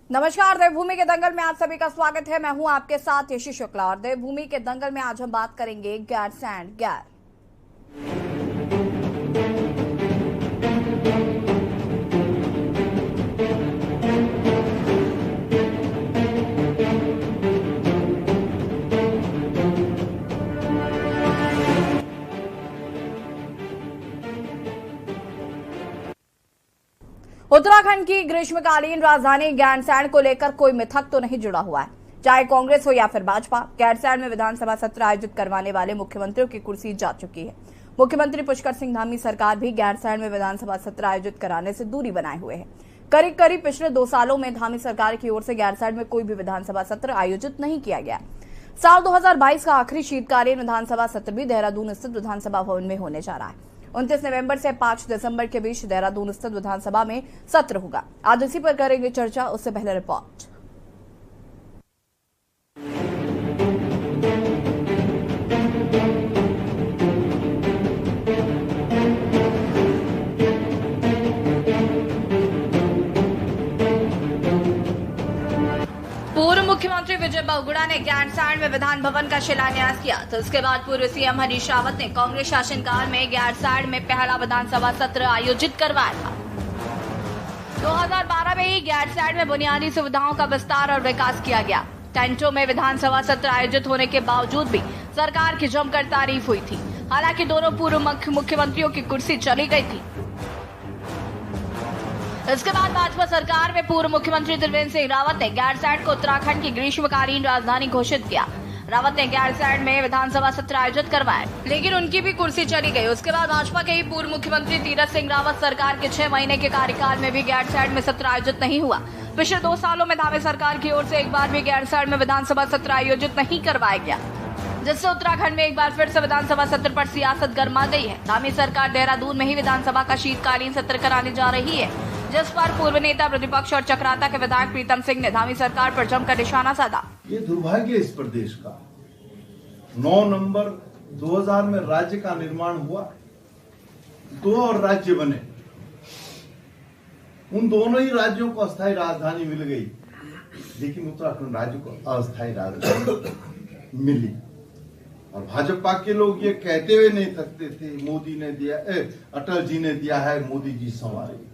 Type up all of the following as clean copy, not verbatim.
नमस्कार, देवभूमि के दंगल में आप सभी का स्वागत है। मैं हूं आपके साथ यशी शुक्ला और देवभूमि के दंगल में आज हम बात करेंगे गैरसैंण गैर। उत्तराखंड की ग्रीष्मकालीन राजधानी गैरसैंण को लेकर कोई मिथक तो नहीं जुड़ा हुआ है। चाहे कांग्रेस हो या फिर भाजपा, गैरसैंण में विधानसभा सत्र आयोजित करवाने वाले मुख्यमंत्रियों की कुर्सी जा चुकी है। मुख्यमंत्री पुष्कर सिंह धामी सरकार भी गैरसैंण में विधानसभा सत्र आयोजित कराने से दूरी बनाए हुए है। करीब करीब पिछले 2 सालों में धामी सरकार की ओर से गैरसैंण में कोई भी विधानसभा सत्र आयोजित नहीं किया गया। साल 2022 का आखिरी शीतकालीन विधानसभा सत्र भी देहरादून स्थित विधानसभा भवन में होने जा रहा है। 29 नवंबर से 5 दिसंबर के बीच देहरादून स्थित विधानसभा में सत्र होगा। आज इसी पर करेंगे चर्चा, उससे पहले रिपोर्ट। पूर्व मुख्यमंत्री विजय बहुगुणा ने गैरसैंण में विधान भवन का शिलान्यास किया, तो इसके बाद पूर्व सीएम हरीश रावत ने कांग्रेस शासनकाल में गैरसैंण में पहला विधानसभा सत्र आयोजित करवाया था। 2012 में ही गैरसैंण में बुनियादी सुविधाओं का विस्तार और विकास किया गया। टेंटों में विधानसभा सत्र आयोजित होने के बावजूद भी सरकार की जमकर तारीफ हुई थी। हालांकि दोनों पूर्व मुख्यमंत्रियों की कुर्सी चली गई थी। इसके बाद भाजपा सरकार में पूर्व मुख्यमंत्री त्रिवेंद्र सिंह रावत ने गैरसैंण को उत्तराखंड की ग्रीष्मकालीन राजधानी घोषित किया। रावत ने गैरसैंण में विधानसभा सत्र आयोजित करवाए, लेकिन उनकी भी कुर्सी चली गई। उसके बाद भाजपा के ही पूर्व मुख्यमंत्री तीरथ सिंह रावत सरकार के 6 महीने के कार्यकाल में भी गैरसैंण में सत्र आयोजित नहीं हुआ। पिछले 2 सालों में धामी सरकार की ओर से एक बार भी गैरसैंण में विधानसभा सत्र आयोजित नहीं करवाया गया, जिससे उत्तराखंड में एक बार फिर से विधानसभा सत्र पर सियासत गर्मा गई है। धामी सरकार देहरादून में ही विधानसभा का शीतकालीन सत्र कराने जा रही है, जिस पर पूर्व नेता प्रतिपक्ष और चक्राता के विधायक प्रीतम सिंह ने धामी सरकार पर जमकर निशाना साधा। ये दुर्भाग्य इस प्रदेश का। 9 नवंबर 2000 में राज्य का निर्माण हुआ, 2 और राज्य बने। उन दोनों ही राज्यों को अस्थायी राजधानी मिल गई, लेकिन उत्तराखंड राज्य को अस्थायी राजधानी मिली। और भाजपा के लोग ये कहते हुए नहीं थकते थे, मोदी ने दिया, अटल जी ने दिया है, मोदी जी संवारे।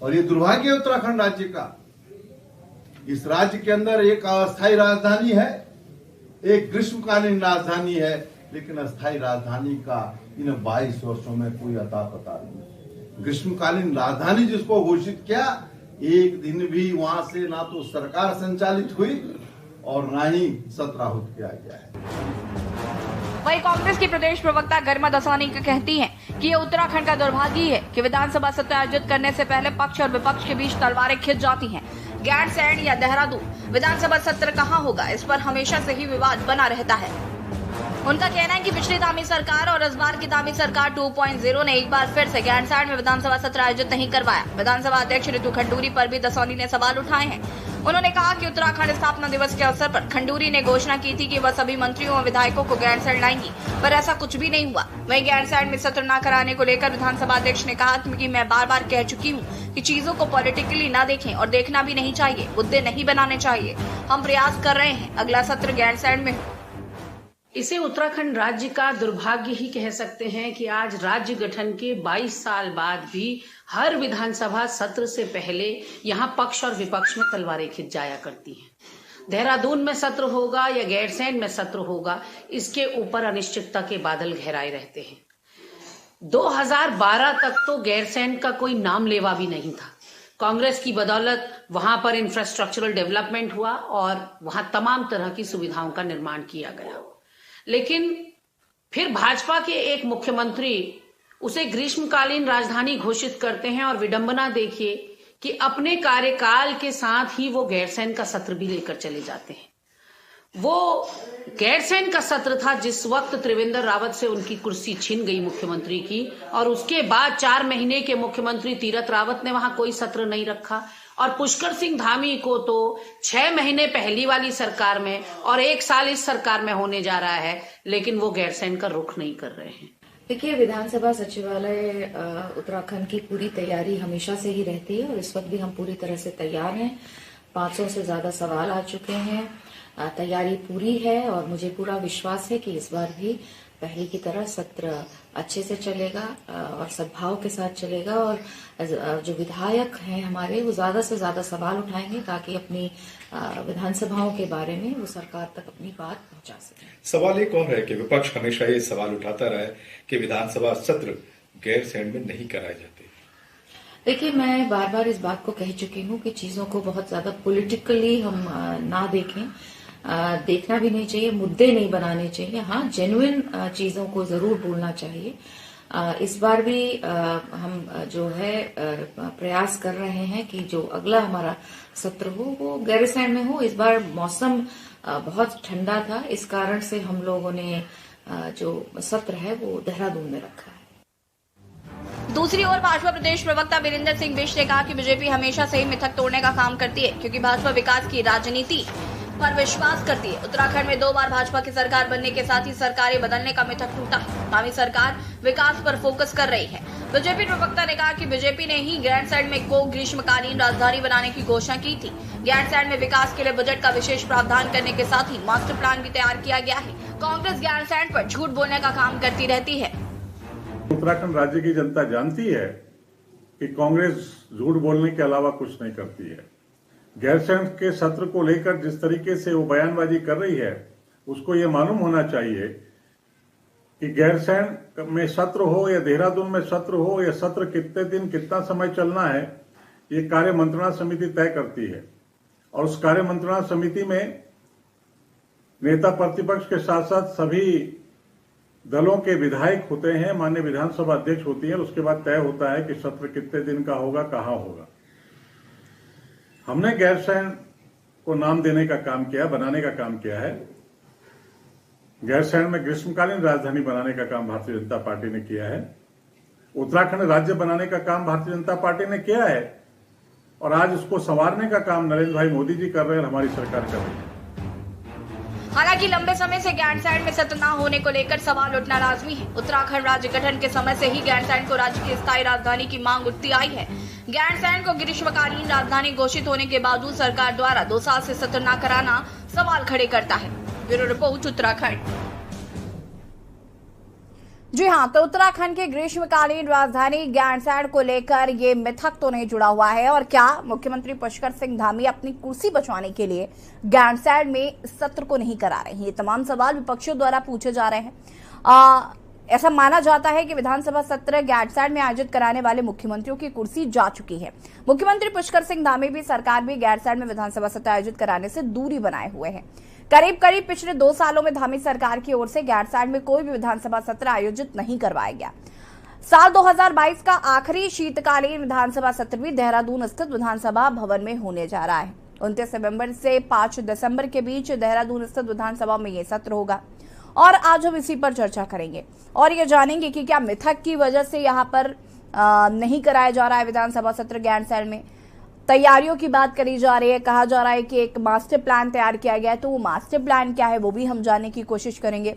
और ये दुर्भाग्य है उत्तराखंड राज्य का। इस राज्य के अंदर एक अस्थायी राजधानी है, एक ग्रीष्मकालीन राजधानी है, लेकिन अस्थायी राजधानी का इन 22 वर्षों में कोई अता पता नहीं। ग्रीष्मकालीन राजधानी जिसको घोषित किया, एक दिन भी वहां से ना तो सरकार संचालित हुई और ना ही सत्र आहूत किया गया है। वहीं कांग्रेस की प्रदेश प्रवक्ता गरिमा दसानी कहती हैं कि ये उत्तराखंड का दुर्भाग्य है कि विधानसभा सत्र आयोजित करने से पहले पक्ष और विपक्ष के बीच तलवारें खिंच जाती हैं। गैरसैंण या देहरादून विधानसभा सत्र कहां होगा, इस पर हमेशा से ही विवाद बना रहता है। उनका कहना है कि पिछली धामी सरकार और इस बार की धामी सरकार 2.0 ने एक बार फिर से गैरसैंण में विधानसभा सत्र आयोजित नहीं करवाया। विधानसभा अध्यक्ष रितु खंडूरी पर भी दसौनी ने सवाल उठाए हैं। उन्होंने कहा कि उत्तराखंड स्थापना दिवस के अवसर पर खंडूरी ने घोषणा की थी कि वह सभी मंत्रियों और विधायकों को गैरसैंण लाएंगी, पर ऐसा कुछ भी नहीं हुआ। वहीं गैरसैंण में सत्र न कराने को लेकर विधानसभा अध्यक्ष ने कहा कि मैं बार बार कह चुकी हूँ कि चीजों को पॉलिटिकली न देखें और देखना भी नहीं चाहिए, मुद्दे नहीं बनाने चाहिए। हम प्रयास कर रहे हैं, अगला सत्र गैरसैंण में हो। इसे उत्तराखंड राज्य का दुर्भाग्य ही कह सकते हैं कि आज राज्य गठन के 22 साल बाद भी हर विधानसभा सत्र से पहले यहाँ पक्ष और विपक्ष में तलवारें खिंच जाया करती हैं। देहरादून में सत्र होगा या गैरसैंण में सत्र होगा, इसके ऊपर अनिश्चितता के बादल गहराए रहते हैं। 2012 तक तो गैरसैंण का कोई नाम लेवा भी नहीं था। कांग्रेस की बदौलत वहां पर इंफ्रास्ट्रक्चरल डेवलपमेंट हुआ और वहां तमाम तरह की सुविधाओं का निर्माण किया गया। लेकिन फिर भाजपा के एक मुख्यमंत्री उसे ग्रीष्मकालीन राजधानी घोषित करते हैं और विडंबना देखिए कि अपने कार्यकाल के साथ ही वो गैरसैंण का सत्र भी लेकर चले जाते हैं। वो गैरसैंण का सत्र था जिस वक्त त्रिवेंद्र रावत से उनकी कुर्सी छीन गई मुख्यमंत्री की, और उसके बाद 4 महीने के मुख्यमंत्री तीरथ रावत ने वहां कोई सत्र नहीं रखा। और पुष्कर सिंह धामी को तो 6 महीने पहली वाली सरकार में और 1 साल इस सरकार में होने जा रहा है, लेकिन वो गैरसैंण का रुख नहीं कर रहे हैं। देखिए, विधानसभा सचिवालय उत्तराखंड की पूरी तैयारी हमेशा से ही रहती है और इस वक्त भी हम पूरी तरह से तैयार हैं। 500 से ज्यादा सवाल आ चुके हैं, तैयारी पूरी है और मुझे पूरा विश्वास है कि इस बार भी पहले की तरह सत्र अच्छे से चलेगा और सद्भाव के साथ चलेगा और जो विधायक हैं हमारे वो ज्यादा से ज्यादा सवाल उठाएंगे ताकि अपनी विधानसभाओं के बारे में वो सरकार तक अपनी बात पहुंचा सके। सवाल एक और है कि विपक्ष हमेशा ये सवाल उठाता रहा है कि विधानसभा सत्र गैरसैंण में नहीं कराए जाते। देखिए, मैं बार बार इस बात को कह चुकी हूँ कि चीजों को बहुत ज्यादा पॉलिटिकली हम ना देखें, देखना भी नहीं चाहिए, मुद्दे नहीं बनाने चाहिए। हाँ, जेन्युइन चीजों को जरूर बोलना चाहिए। इस बार भी हम जो है प्रयास कर रहे हैं कि जो अगला हमारा सत्र हो वो गैरसैंण में हो। इस बार मौसम बहुत ठंडा था, इस कारण से हम लोगों ने जो सत्र है वो देहरादून में रखा है। दूसरी ओर भाजपा प्रदेश प्रवक्ता वीरेंद्र सिंह बिष्ट ने कहा कि बीजेपी हमेशा से ही मिथक तोड़ने का काम करती है, क्योंकि भाजपा विकास की राजनीति पर विश्वास करती है। उत्तराखंड में 2 बार भाजपा की सरकार बनने के साथ ही सरकारें बदलने का मिथक टूटा है। आगामी सरकार विकास पर फोकस कर रही है। बीजेपी प्रवक्ता ने कहा कि बीजेपी ने ही गैरसैंण में को ग्रीष्मकालीन राजधानी बनाने की घोषणा की थी। गैरसैंण में विकास के लिए बजट का विशेष प्रावधान करने के साथ ही मास्टर प्लान भी तैयार किया गया है। कांग्रेस गैरसैंण पर झूठ बोलने का काम करती रहती है। उत्तराखंड राज्य की जनता जानती है कि कांग्रेस झूठ बोलने के अलावा कुछ नहीं करती है। गैरसैंण के सत्र को लेकर जिस तरीके से वो बयानबाजी कर रही है, उसको ये मालूम होना चाहिए कि गैरसैंण में सत्र हो या देहरादून में सत्र हो या सत्र कितने दिन कितना समय चलना है, ये कार्य मंत्रणा समिति तय करती है। और उस कार्य मंत्रणा समिति में नेता प्रतिपक्ष के साथ साथ सभी दलों के विधायक होते हैं, माननीय विधानसभा अध्यक्ष होती है। उसके बाद तय होता है कि सत्र कितने दिन का होगा, कहाँ होगा। हमने गैरसैंण को नाम देने का काम किया, बनाने का काम किया है। गैरसैंण में ग्रीष्मकालीन राजधानी बनाने का काम भारतीय जनता पार्टी ने किया है। उत्तराखंड राज्य बनाने का काम भारतीय जनता पार्टी ने किया है और आज उसको संवारने का काम नरेंद्र भाई मोदी जी कर रहे हैं और हमारी सरकार कर रही है। हालांकि लंबे समय से गैरसैंण में सत्र न होने को लेकर सवाल उठना लाजमी है। उत्तराखंड राज्य गठन के समय से ही गैरसैंण को राज्य की स्थायी राजधानी की मांग उठती आई है। गैरसैंण को ग्रीष्मकालीन राजधानी घोषित होने के बावजूद सरकार द्वारा 2 साल से सत्र न कराना सवाल खड़े करता है। Bureau report, Uttarakhand. जी हाँ, तो उत्तराखंड के ग्रीष्मकालीन राजधानी गैरसैंण को लेकर ये मिथक तो नहीं जुड़ा हुआ है, और क्या मुख्यमंत्री पुष्कर सिंह धामी अपनी कुर्सी बचाने के लिए गैरसैंण में सत्र को नहीं करा रहे हैं? ये तमाम सवाल विपक्षियों द्वारा पूछे जा रहे हैं। ऐसा माना जाता है कि विधानसभा सत्र गैरसैंण में आयोजित कराने वाले मुख्यमंत्रियों की कुर्सी जा चुकी है। मुख्यमंत्री पुष्कर सिंह धामी भी सरकार भी गैरसैंण में विधानसभा सत्र आयोजित कराने से दूरी बनाए हुए हैं। करीब पिछले 2 सालों में धामी सरकार की ओर से गैरसैंण में कोई भी विधानसभा सत्र आयोजित नहीं करवाया गया। साल 2022 का आखिरी शीतकालीन विधानसभा सत्र भी देहरादून स्थित विधानसभा भवन में होने जा रहा है। 29 नवंबर से 5 दिसंबर के बीच देहरादून स्थित विधानसभा में यह सत्र होगा और आज हम इसी पर चर्चा करेंगे और ये जानेंगे कि क्या मिथक की वजह से यहाँ पर नहीं कराया जा रहा है विधानसभा सत्र गैरसैंण में। तैयारियों की बात करी जा रही है, कहा जा रहा है कि एक मास्टर प्लान तैयार किया गया है, तो वो मास्टर प्लान क्या है वो भी हम जानने की कोशिश करेंगे।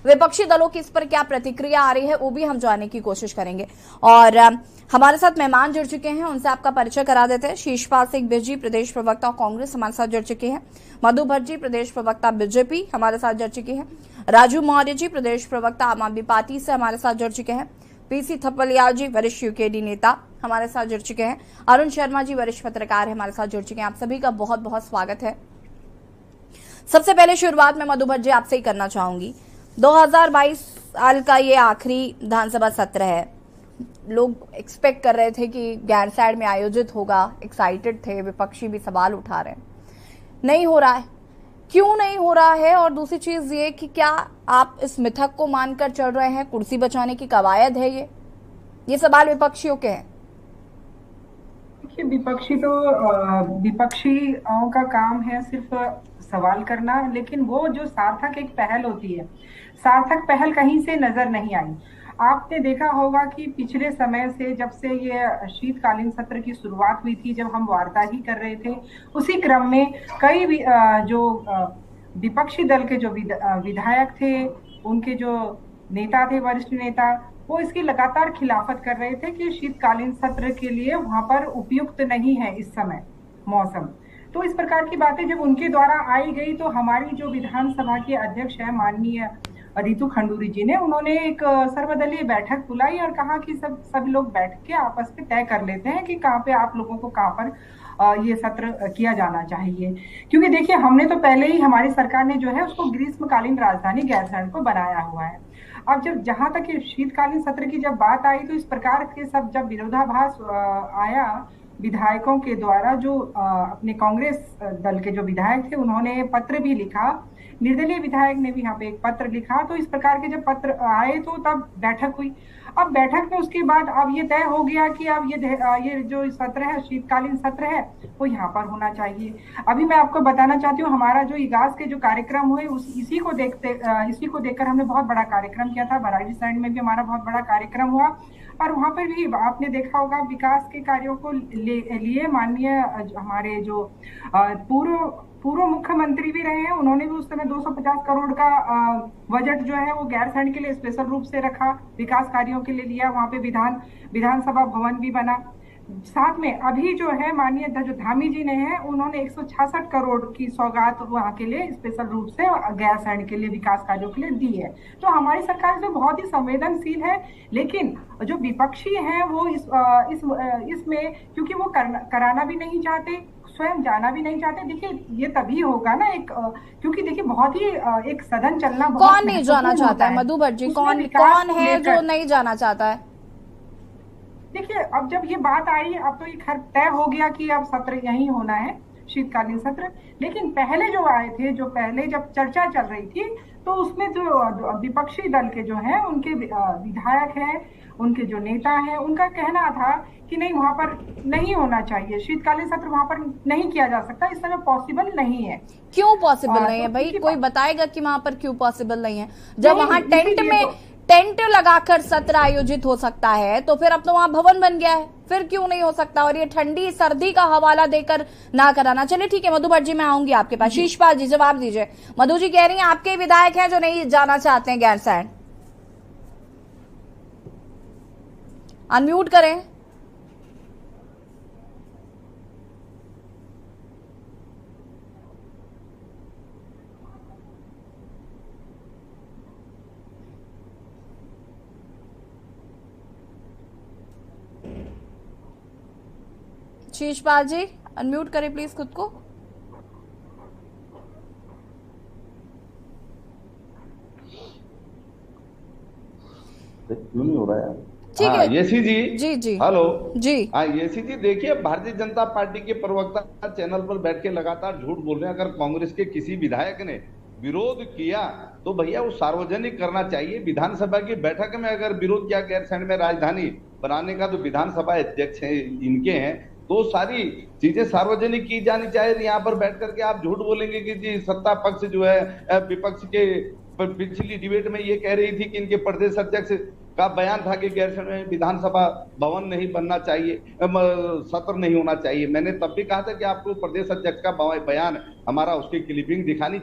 विपक्षी दलों की इस पर क्या प्रतिक्रिया आ रही है वो भी हम जानने की कोशिश करेंगे। और हमारे साथ मेहमान जुड़ चुके हैं, उनसे आपका परिचय करा देते हैं। शीशपाल सिंह बिष्ट जी, प्रदेश प्रवक्ता कांग्रेस, हमारे साथ जुड़ चुके हैं। मधु भट्ट जी, प्रदेश प्रवक्ता बीजेपी, हमारे साथ जुड़ चुके हैं। राजू मौर्य जी, प्रदेश प्रवक्ता आम आदमी पार्टी से हमारे साथ जुड़ चुके हैं। पीसी थपलियाल जी, वरिष्ठ यूकेडी नेता, हमारे साथ जुड़ चुके हैं। अरुण शर्मा जी, वरिष्ठ पत्रकार, हमारे साथ जुड़ चुके हैं। आप सभी का बहुत बहुत स्वागत है। सबसे पहले शुरुआत में मधु भट्ट जी आपसे ही करना चाहूंगी। 2022 साल का ये आखिरी विधानसभा सत्र है। लोग एक्सपेक्ट कर रहे थे कि गैरसैंण में आयोजित होगा, एक्साइटेड थे, विपक्षी भी सवाल उठा रहे हैं, नहीं हो रहा है। क्यों नहीं हो रहा है? और दूसरी चीज ये कि क्या आप इस मिथक को मानकर चल रहे हैं, कुर्सी बचाने की कवायद है ये सवाल विपक्षियों के हैं। देखिए, विपक्षियों का काम है सिर्फ सवाल करना, लेकिन वो जो सार्थक एक पहल होती है, सार्थक पहल कहीं से नजर नहीं आई। आपने देखा होगा कि पिछले समय से, जब से ये शीतकालीन सत्र की शुरुआत हुई थी, जब हम वार्ता ही कर रहे थे, उसी क्रम में कई जो विपक्षी दल के जो विधायक थे, उनके जो नेता थे, वरिष्ठ नेता, वो इसकी लगातार खिलाफत कर रहे थे कि शीतकालीन सत्र के लिए वहां पर उपयुक्त नहीं है इस समय मौसम। तो इस प्रकार की बातें जब उनके द्वारा आई गई, तो हमारी जो विधानसभा के अध्यक्ष है माननीय रितु खंडूरी जी ने, उन्होंने एक सर्वदलीय बैठक बुलाई और कहा कि सभी लोग बैठ के आपस में तय कर लेते हैं कि कहाँ पे आप लोगों को कहाँ पर ये सत्र किया जाना चाहिए। क्योंकि देखिए, हमने तो पहले ही, हमारी सरकार ने जो है उसको ग्रीष्मकालीन राजधानी गैरसैंण को बनाया हुआ है। अब जब जहां तक शीतकालीन सत्र की जब बात आई, तो इस प्रकार के सब जब विरोधाभास आया विधायकों के द्वारा, जो अपने कांग्रेस दल के जो विधायक थे, उन्होंने पत्र भी लिखा, निर्दलीय विधायक ने भी यहाँ पे एक पत्र लिखा। तो इस प्रकार के जब पत्र आए, तो तब बैठक हुई। अब बैठक में उसके बाद अब ये तय हो गया कि अब ये जो सत्र है, शीतकालीन सत्र है, वो यहाँ पर होना चाहिए। अभी मैं आपको बताना चाहती हूँ, हमारा जो इगास के जो कार्यक्रम हुए, इसी को देखकर हमने बहुत बड़ा कार्यक्रम किया था। बराजी साइड में भी हमारा बहुत बड़ा कार्यक्रम हुआ, और वहां पर भी आपने देखा होगा विकास के कार्यों को लिए माननीय हमारे जो पूर्व मुख्यमंत्री भी रहे हैं, उन्होंने भी उस समय 250 करोड़ का बजट जो है वो गैरसैंण के लिए स्पेशल रूप से रखा, विकास कार्यों के लिए लिया। वहां पे विधानसभा भवन भी बना। साथ में अभी जो है माननीय जो धामी जी ने है, उन्होंने 166 करोड़ की सौगात वहां के लिए स्पेशल रूप से गैरसैंण के लिए विकास कार्यों के लिए दी है। तो हमारी सरकार जो बहुत ही संवेदनशील है, लेकिन जो विपक्षी हैं वो इसमें क्योंकि वो कराना भी नहीं चाहते, स्वयं जाना भी नहीं चाहते। देखिए, ये तभी होगा ना, क्योंकि देखिए बहुत ही एक सदन चलना, कौन नहीं जाना चाहता है मधु भट्ट जी? कौन है जो नहीं जाना चाहता है? देखिए, अब जब ये बात आई, अब तो ये खैर तय हो गया कि अब सत्र यहीं होना है, शीतकालीन सत्र। लेकिन पहले जो आए थे, जो पहले जब चर्चा चल रही थी, तो उसमें जो विपक्षी दल के जो हैं, उनके विधायक हैं, उनके जो नेता हैं, उनका कहना था कि नहीं, वहां पर नहीं होना चाहिए, शीतकालीन सत्र वहां पर नहीं किया जा सकता, इस समय पॉसिबल नहीं है। क्यों पॉसिबल नहीं है भाई? कोई बताएगा कि वहां पर क्यों पॉसिबल नहीं है? जब वहां टेंट लगाकर सत्र आयोजित हो सकता है, तो फिर अब तो वहां भवन बन गया है, फिर क्यों नहीं हो सकता? और ये ठंडी सर्दी का हवाला देकर ना कराना। चलिए ठीक है मधु भट्ट जी, मैं आऊंगी आपके पास। शीशपाल जी जवाब दीजिए। मधु जी कह रही हैं आपके विधायक हैं जो नहीं जाना चाहते हैं गैरसैंण। अनम्यूट करें। शीशपाल जी अनम्यूट करें प्लीज खुद को। क्यों नहीं हो रहा है? ठीक है येसी जी। जी जी हेलो जी। हाँ येसी जी, देखिए भारतीय जनता पार्टी के प्रवक्ता चैनल पर बैठ के लगातार झूठ बोल रहे हैं। अगर कांग्रेस के किसी विधायक ने विरोध किया तो भैया वो सार्वजनिक करना चाहिए। विधानसभा की बैठक में अगर विरोध किया गैरसैंण में राजधानी बनाने का, तो विधानसभा अध्यक्ष है इनके हैं, तो सारी चीजें सार्वजनिक की जानी चाहिए। यहाँ पर बैठ करके आप झूठ बोलेंगे कि जी सत्ता पक्ष जो है विपक्ष के पिछली डिबेट में ये कह रही थी कि इनके प्रदेश अध्यक्ष का बयान था कि गैरसैंण में विधानसभा भवन नहीं बनना चाहिए, सत्र नहीं होना चाहिए। मैंने तब भी कहा था कि आपको प्रदेश अध्यक्ष का बयान हमारा उसकी क्लिपिंग दिखानी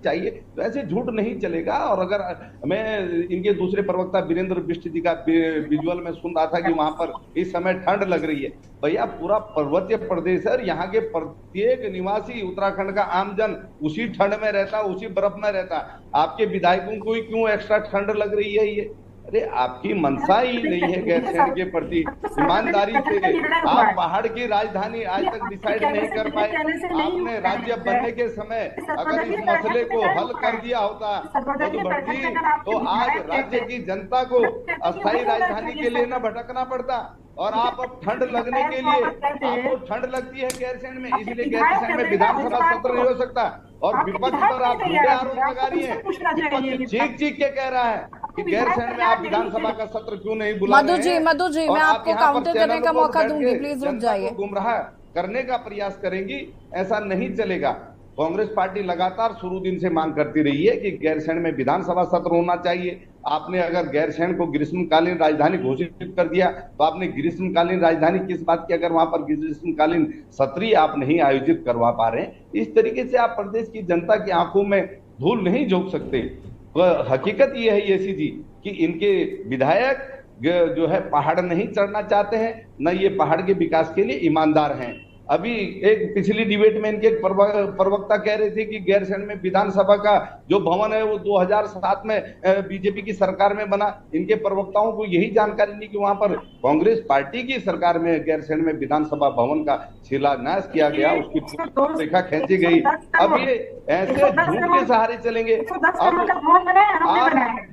चाहिए। तो ऐसे झूठ नहीं चलेगा। और अगर मैं इनके दूसरे प्रवक्ता वीरेंद्र बिष्ट जी का विजुअल में सुन रहा था कि वहां पर इस समय ठंड लग रही है, भैया पूरा पर्वतीय प्रदेश है, यहाँ के प्रत्येक निवासी उत्तराखंड का आमजन उसी ठंड में रहता, उसी बर्फ में रहता। आपके विधायकों को ही क्यों एक्स्ट्रा ठंड लग रही है? ये अरे आपकी मंशा ही नहीं है गैरसैंण के प्रति। ईमानदारी से आप पहाड़ की राजधानी आज तक डिसाइड नहीं कर पाए। आपने राज्य बनने के समय अगर इस मसले को हल कर दिया होता मधु भट्ट जी, तो आज राज्य की जनता को अस्थायी राजधानी के लिए न भटकना पड़ता। और आप अब ठंड लगने के लिए, आपको ठंड लगती है गैरसैंण में, इसलिए गैरसैंण में विधानसभा सत्र नहीं हो सकता। और विपक्ष पर आप झूठे आरोप लगा रही है। विपक्ष चीख चीख के कह रहा है कि गैरसैंण में आप विधानसभा का सत्र क्यों नहीं बुला रहे हैं? मधु जी, मैं आपको काउंटर करने का मौका दूंगी, प्लीज रुक जाइए। गुमराह करने का प्रयास करेंगी, ऐसा नहीं चलेगा। कांग्रेस पार्टी लगातार शुरू दिन से मांग करती रही है कि गैरसैंण में विधानसभा सत्र होना चाहिए। आपने अगर गैरसैंण को ग्रीष्मकालीन राजधानी घोषित कर दिया तो आपने ग्रीष्मकालीन राजधानी किस बात की, अगर वहां पर ग्रीष्मकालीन सत्र ही आप नहीं आयोजित करवा पा रहे हैं। इस तरीके से आप प्रदेश की जनता की आंखों में धूल नहीं झोंक सकते। हकीकत यह है ऐसी जी कि इनके विधायक जो है पहाड़ नहीं चढ़ना चाहते हैं, न ये पहाड़ के विकास के लिए ईमानदार हैं। अभी एक पिछली डिबेट में इनके प्रवक्ता कह रहे थे कि गैरसैंण में विधानसभा का जो भवन है वो 2007 में बीजेपी की सरकार में बना। इनके प्रवक्ताओं को यही जानकारी नहीं कि वहां पर कांग्रेस पार्टी की सरकार में गैरसैंण में विधानसभा भवन का शिलान्यास किया गया, उसकी रेखा खींची गई। अब ये ऐसे झूठ के सहारे चलेंगे। अब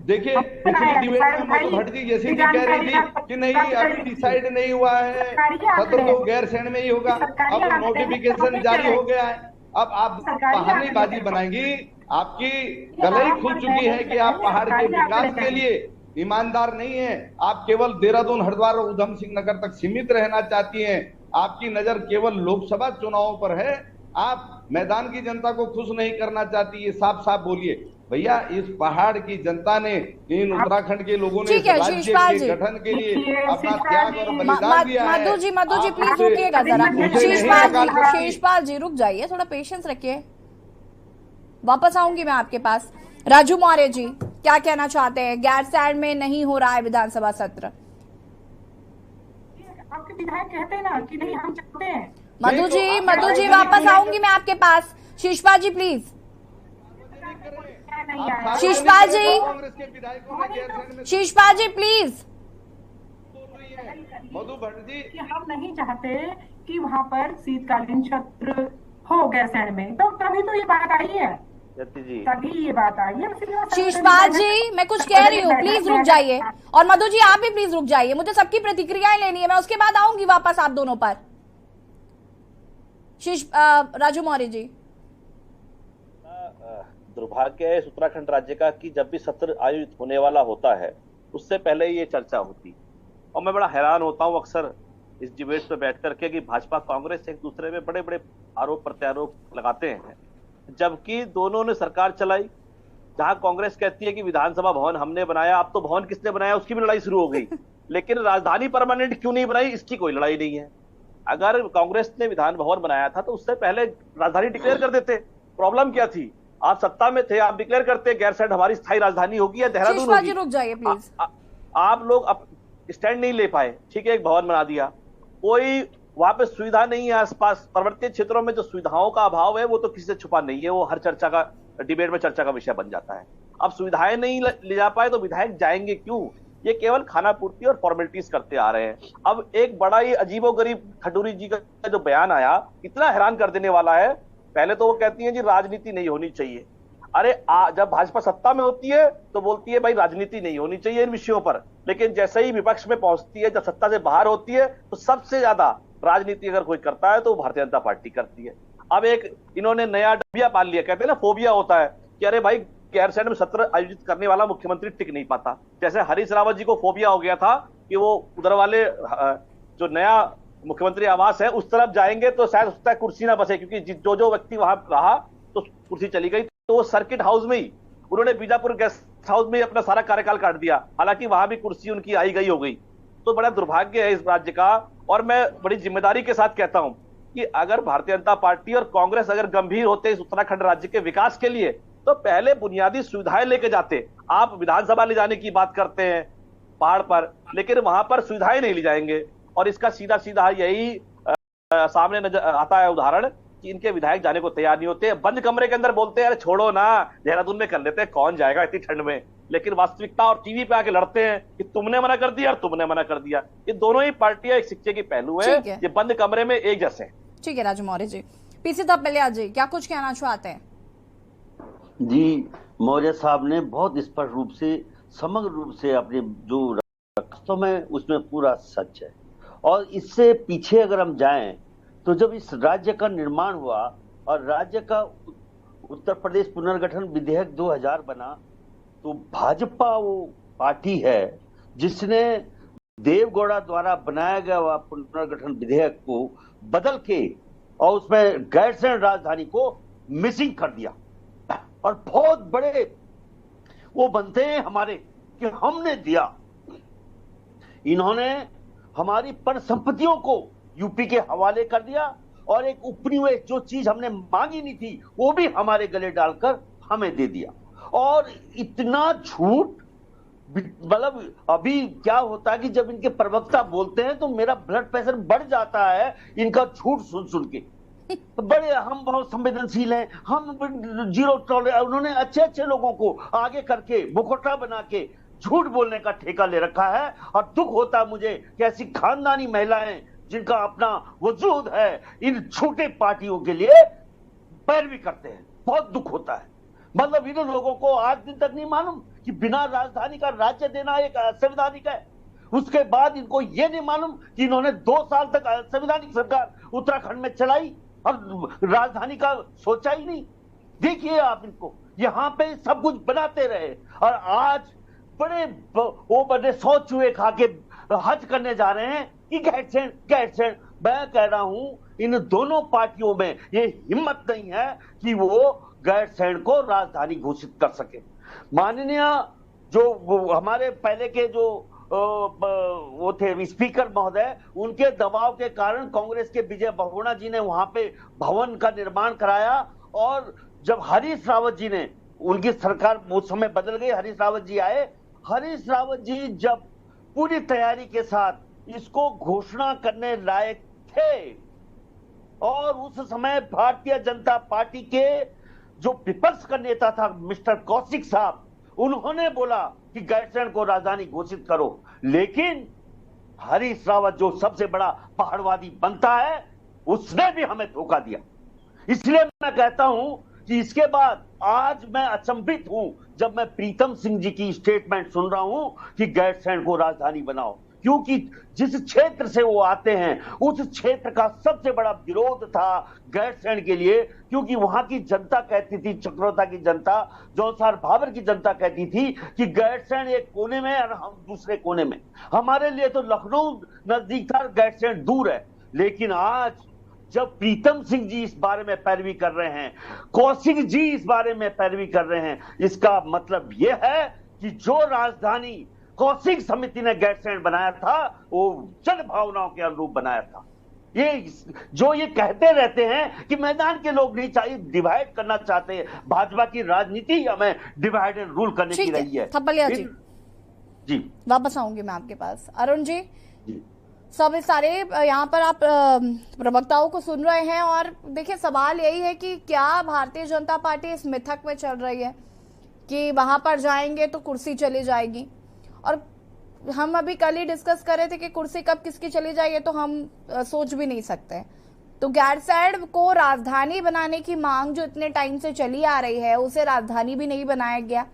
देखिए पिछली डिबेट में मधु भट्ट जी जैसे जी कह रही थी कि नहीं अभी डिसाइड नहीं हुआ है, सत्र तो गैरसैंण में ही होगा, अब नोटिफिकेशन जारी हो गया है। अब आप बहानेबाजी बनाएंगी, आपकी गलई खुल चुकी है कि आप पहाड़ के विकास के लिए ईमानदार नहीं है। आप केवल देहरादून, हरिद्वार और उधम सिंह नगर तक सीमित रहना चाहती हैं। आपकी नजर केवल लोकसभा चुनावों पर है, आप मैदान की जनता को खुश नहीं करना चाहती। ये साफ साफ बोलिए भैया, इस पहाड़ की जनता ने, इन उत्तराखंड के लोगों ने राज्य के गठन के लिए अपना त्याग और बलिदान दिया है। मधु जी प्लीज रुकिएगा जरा। शीशपाल जी रुक जाइए, थोड़ा पेशेंस रखिए, वापस आऊंगी मैं आपके पास। राजू मौर्य जी क्या कहना चाहते हैं? गैरसैंण में नहीं हो रहा है विधानसभा सत्र। आपके विधायक कहते हैं ना कि नहीं हम चाहते हैं। मधु जी वापस आऊंगी मैं आपके पास। शीशपाल जी प्लीज। शीशपाल जी प्लीज। मधु भट्ट जी कि हम नहीं चाहते कि वहाँ पर शीतकालीन सत्र हो गैरसैंण में, तो तभी तो ये बात आई है, तभी ये बात आई है। शीशपाल जी मैं कुछ कह रही हूँ, प्लीज रुक जाइए। और मधु जी आप भी प्लीज रुक जाइए, मुझे सबकी प्रतिक्रियाएं लेनी है, मैं उसके बाद आऊंगी वापस आप दोनों पर। राजू मौर्य जी। दुर्भाग्य है इस उत्तराखंड राज्य का कि जब भी सत्र आयोजित होने वाला होता है उससे पहले ये चर्चा होती, और मैं बड़ा हैरान होता हूँ अक्सर इस डिबेट पे बैठ करके कि भाजपा कांग्रेस एक दूसरे में बड़े बड़े आरोप प्रत्यारोप लगाते हैं, जबकि दोनों ने सरकार चलाई। जहां कांग्रेस कहती है कि विधानसभा भवन हमने बनाया, अब तो भवन किसने बनाया उसकी भी लड़ाई शुरू हो गई, लेकिन राजधानी परमानेंट क्यों नहीं बनाई इसकी कोई लड़ाई नहीं है। अगर कांग्रेस ने विधान भवन बनाया था तो उससे पहले राजधानी डिक्लेयर कर देते, प्रॉब्लम क्या थी? आप सत्ता में थे, आप डिक्लेयर करते गैरसैंण हमारी स्थायी राजधानी होगी या देहरादून होगी। रुक जाइए प्लीज। आप लोग अब स्टैंड नहीं ले पाए, ठीक है, एक भवन बना दिया, कोई वहां पे सुविधा नहीं है। आसपास पर्वतीय क्षेत्रों में जो सुविधाओं का अभाव है वो तो किसी से छुपा नहीं है, वो हर चर्चा का डिबेट में चर्चा का विषय बन जाता है। अब सुविधाएं नहीं ले जा पाए तो विधायक जाएंगे क्यों? ये केवल खाना पूर्ति और फॉर्मेलिटीज करते आ रहे हैं। अब एक बड़ा ही अजीबोगरीब खडूरी जी का जो बयान आया इतना हैरान कर देने वाला है। पहले तो वो कहती हैं जी राजनीति नहीं होनी चाहिए। अरे जब भाजपा सत्ता में होती है तो बोलती है भाई राजनीति नहीं होनी चाहिए इन विषयों पर, लेकिन जैसे ही विपक्ष में पहुंचती है, जब सत्ता से बाहर होती है तो सबसे ज्यादा राजनीति अगर कोई करता है तो भारतीय जनता पार्टी करती है। अब एक इन्होंने नया डबिया पाल लिया, कहते हैं ना फोबिया होता है कि अरे भाई गैरसैंण में सत्र आयोजित करने वाला मुख्यमंत्री टिक नहीं पाता। जैसे हरीश रावत जी को फोबिया हो गया था कि वो उधर वाले जो नया मुख्यमंत्री आवास है उस तरफ जाएंगे तो शायद उसका कुर्सी ना बचे, क्योंकि जो व्यक्ति वहां रहा तो कुर्सी चली गई। तो सर्किट हाउस में ही उन्होंने बीजापुर गेस्ट हाउस में अपना सारा कार्यकाल काट दिया, हालांकि वहां भी कुर्सी उनकी आई गई हो गई। तो बड़ा दुर्भाग्य है इस राज्य का, और मैं बड़ी जिम्मेदारी के साथ कहता हूं कि अगर भारतीय जनता पार्टी और कांग्रेस अगर गंभीर होते इस उत्तराखंड राज्य के विकास के लिए तो पहले बुनियादी सुविधाएं लेके जाते। आप विधानसभा ले जाने की बात करते हैं पहाड़ पर, लेकिन वहां पर सुविधाएं नहीं ले जाएंगे, और इसका सीधा सीधा यही सामने नजर आता है उदाहरण कि इनके विधायक जाने को तैयार नहीं होते, बंद कमरे के अंदर बोलते हैं अरे छोड़ो ना देहरादून में कर लेते हैं, कौन जाएगा इतनी ठंड में, लेकिन वास्तविकता और टीवी पे आके लड़ते हैं कि तुमने मना कर दिया और तुमने मना कर दिया। ये दोनों ही पार्टियां एक सिक्के की पहलू है, ये बंद कमरे में एक जैसे। ठीक है राजू मौर्य जी। पीसी तपलिया जी क्या कुछ कहना चाहते हैं? जी, मौर्य साहब ने बहुत स्पष्ट रूप से समग्र रूप से अपने जो वास्तव में उसमें पूरा सच है। और इससे पीछे अगर हम जाएं तो जब इस राज्य का निर्माण हुआ और राज्य का उत्तर प्रदेश पुनर्गठन विधेयक 2000 बना तो भाजपा वो पार्टी है जिसने देवगौड़ा द्वारा बनाया गया हुआ पुनर्गठन विधेयक को बदल के और उसमें गैरसैंण राजधानी को मिसिंग कर दिया। और बहुत बड़े वो बनते हैं हमारे कि हमने दिया। इन्होंने हमारी परिसंपत्तियों को यूपी के हवाले कर दिया और एक उपनिवेश जो चीज हमने मांगी नहीं थी वो भी हमारे गले डालकर हमें दे दिया। और इतना झूठ, मतलब अभी क्या होता है कि जब इनके प्रवक्ता बोलते हैं तो मेरा ब्लड प्रेशर बढ़ जाता है इनका झूठ सुन सुन के। बड़े हम बहुत संवेदनशील हैं, हम जीरो टॉलरेंस। उन्होंने अच्छे अच्छे लोगों को आगे करके मुखौटा बना के झूठ बोलने का ठेका ले रखा है। और दुख होता है मुझे कि ऐसी खानदानी महिलाएं जिनका अपना वजूद है इन छोटे पार्टियों के लिए पैरवी करते हैं। बहुत दुख होता है। मतलब इन लोगों को आज दिन तक नहीं मालूम कि बिना राजधानी का राज्य देना एक असंवैधानिक है। उसके बाद इनको ये नहीं मालूम कि इन्होंने 2 साल तक असंवैधानिक सरकार उत्तराखंड में चलाई और राजधानी का सोचा ही नहीं। देखिए आप इनको यहां पे सब कुछ बनाते रहे और आज बड़े 100 चूहे खा के हज करने जा रहे हैं कि गैरसैंण। मैं कह रहा हूं इन दोनों पार्टियों में ये हिम्मत नहीं है कि वो गैरसैंण को राजधानी घोषित कर सके। माननीय जो हमारे पहले के जो वो थे स्पीकर महोदय, उनके दबाव के कारण कांग्रेस के विजय बहुगुणा जी ने वहां पे भवन का निर्माण कराया। और जब हरीश रावत जी ने, उनकी सरकार उस समय बदल गई, हरीश रावत जी आए। हरीश रावत जी जब पूरी तैयारी के साथ इसको घोषणा करने लायक थे और उस समय भारतीय जनता पार्टी के जो विपक्ष का नेता था मिस्टर कौशिक साहब, उन्होंने बोला कि गैरसैंण को राजधानी घोषित करो। लेकिन हरीश रावत जो सबसे बड़ा पहाड़वादी बनता है उसने भी हमें धोखा दिया। इसलिए मैं कहता हूं कि इसके बाद आज मैं अचंभित हूं जब मैं प्रीतम सिंह जी की स्टेटमेंट सुन रहा हूं कि गैरसैंण को राजधानी बनाओ, क्योंकि जिस क्षेत्र से वो आते हैं उस क्षेत्र का सबसे बड़ा विरोध था गैरसैंण के लिए। क्योंकि वहां की जनता कहती थी, चक्रोता की जनता, जौनसार भाबर की जनता कहती थी कि गैरसैंण एक कोने में और हम दूसरे कोने में। हमारे लिए तो लखनऊ नजदीक था, गैरसैंण दूर है। लेकिन आज जब प्रीतम सिंह जी इस बारे में पैरवी कर रहे हैं, कौशिक जी इस बारे में पैरवी कर रहे हैं, इसका मतलब यह है कि जो राजधानी कौशिक समिति ने गैरसैंण बनाया था वो जन भावनाओं के अनुरूप बनाया था। ये कहते रहते हैं कि मैदान के लोग नहीं चाहिए, डिवाइड करना चाहते हैं। भाजपा की राजनीति हमें डिवाइड एंड रूल करने की रही है। थपलिया जी वापस आऊंगी मैं आपके पास। अरुण जी सब सारे यहाँ पर आप प्रवक्ताओं को सुन रहे हैं और देखिए सवाल यही है कि क्या भारतीय जनता पार्टी इस मिथक में चल रही है कि वहां पर जाएंगे तो कुर्सी चली जाएगी। और हम अभी कल ही डिस्कस कर रहे थे कि कुर्सी कब किसकी चली जाएगी तो हम सोच भी नहीं सकते। तो गैरसैंण को राजधानी बनाने की मांग जो इतने टाइम से चली आ रही है उसे राजधानी भी नहीं बनाया गया,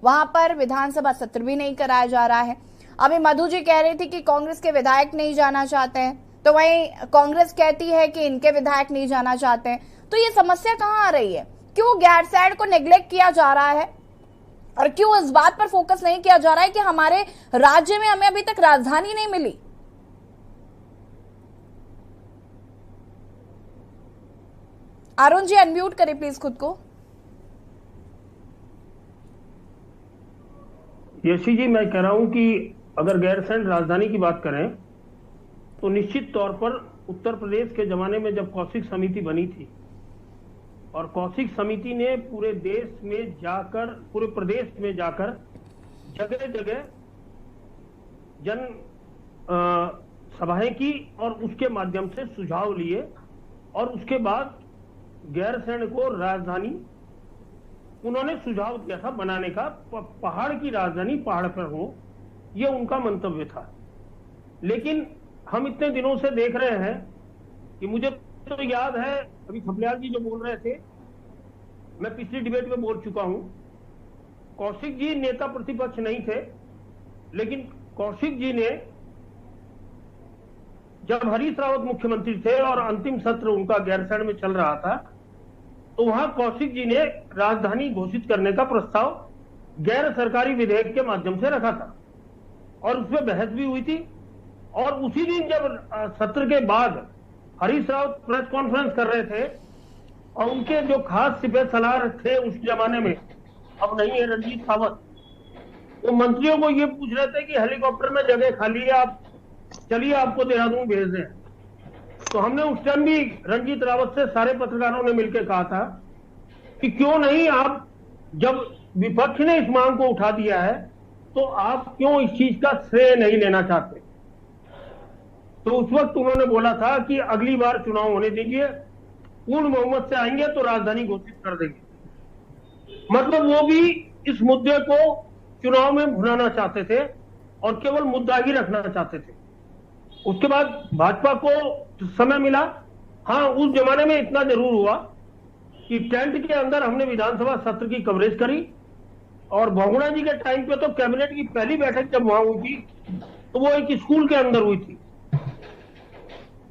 वहां पर विधानसभा सत्र भी नहीं कराया जा रहा है। अभी मधु जी कह रही थी कि कांग्रेस के विधायक नहीं जाना चाहते हैं, तो वहीं कांग्रेस कहती है कि इनके विधायक नहीं जाना चाहते हैं। तो ये समस्या कहाँ आ रही है? क्यों गैरसैंण को नेग्लेक्ट किया जा रहा है और क्यों इस बात पर फोकस नहीं किया जा रहा है कि हमारे राज्य में हमें अभी तक राजधानी नहीं मिली? अरुण जी अनम्यूट करें प्लीज खुद को। यशी जी, मैं कह रहा हूं कि अगर गैरसैंण राजधानी की बात करें तो निश्चित तौर पर उत्तर प्रदेश के जमाने में जब कौशिक समिति बनी थी और कौशिक समिति ने पूरे देश में जाकर, पूरे प्रदेश में जाकर जगह जगह जन सभाएं की और उसके माध्यम से सुझाव लिए और उसके बाद गैरसैंण को राजधानी उन्होंने सुझाव दिया था बनाने का। पहाड़ की राजधानी पहाड़ पर हो, यह उनका मंतव्य था। लेकिन हम इतने दिनों से देख रहे हैं कि मुझे तो याद है अभी थपलियाल जी जो बोल रहे थे, मैं पिछली डिबेट में बोल चुका हूं, कौशिक जी नेता प्रतिपक्ष नहीं थे, लेकिन कौशिक जी ने जब हरीश रावत मुख्यमंत्री थे और अंतिम सत्र उनका गैरसैंण में चल रहा था तो वहां कौशिक जी ने राजधानी घोषित करने का प्रस्ताव गैर सरकारी विधेयक के माध्यम से रखा था और उसमें बहस भी हुई थी। और उसी दिन जब सत्र के बाद हरीश रावत प्रेस कॉन्फ्रेंस कर रहे थे और उनके जो खास सिपह सलार थे उस जमाने में, अब नहीं है, रणजीत रावत, वो मंत्रियों को ये पूछ रहे थे कि हेलीकॉप्टर में जगह खाली है, आप चलिए आपको देहरादून भेज दें। तो हमने उस टाइम भी रणजीत रावत से सारे पत्रकारों ने मिलकर कहा था कि क्यों नहीं, आप जब विपक्ष ने इस मांग को उठा दिया है तो आप क्यों इस चीज का श्रेय नहीं लेना चाहते। तो उस वक्त उन्होंने बोला था कि अगली बार चुनाव होने दीजिए, पूर्ण बहुमत से आएंगे तो राजधानी घोषित कर देंगे। मतलब वो भी इस मुद्दे को चुनाव में भुनाना चाहते थे और केवल मुद्दा ही रखना चाहते थे। उसके बाद भाजपा को समय मिला। हाँ, उस जमाने में इतना जरूर हुआ कि टेंट के अंदर हमने विधानसभा सत्र की कवरेज करी और बहुगुणा जी के टाइम पे तो कैबिनेट की पहली बैठक जब वहां हुई थी तो वो एक स्कूल के अंदर हुई थी।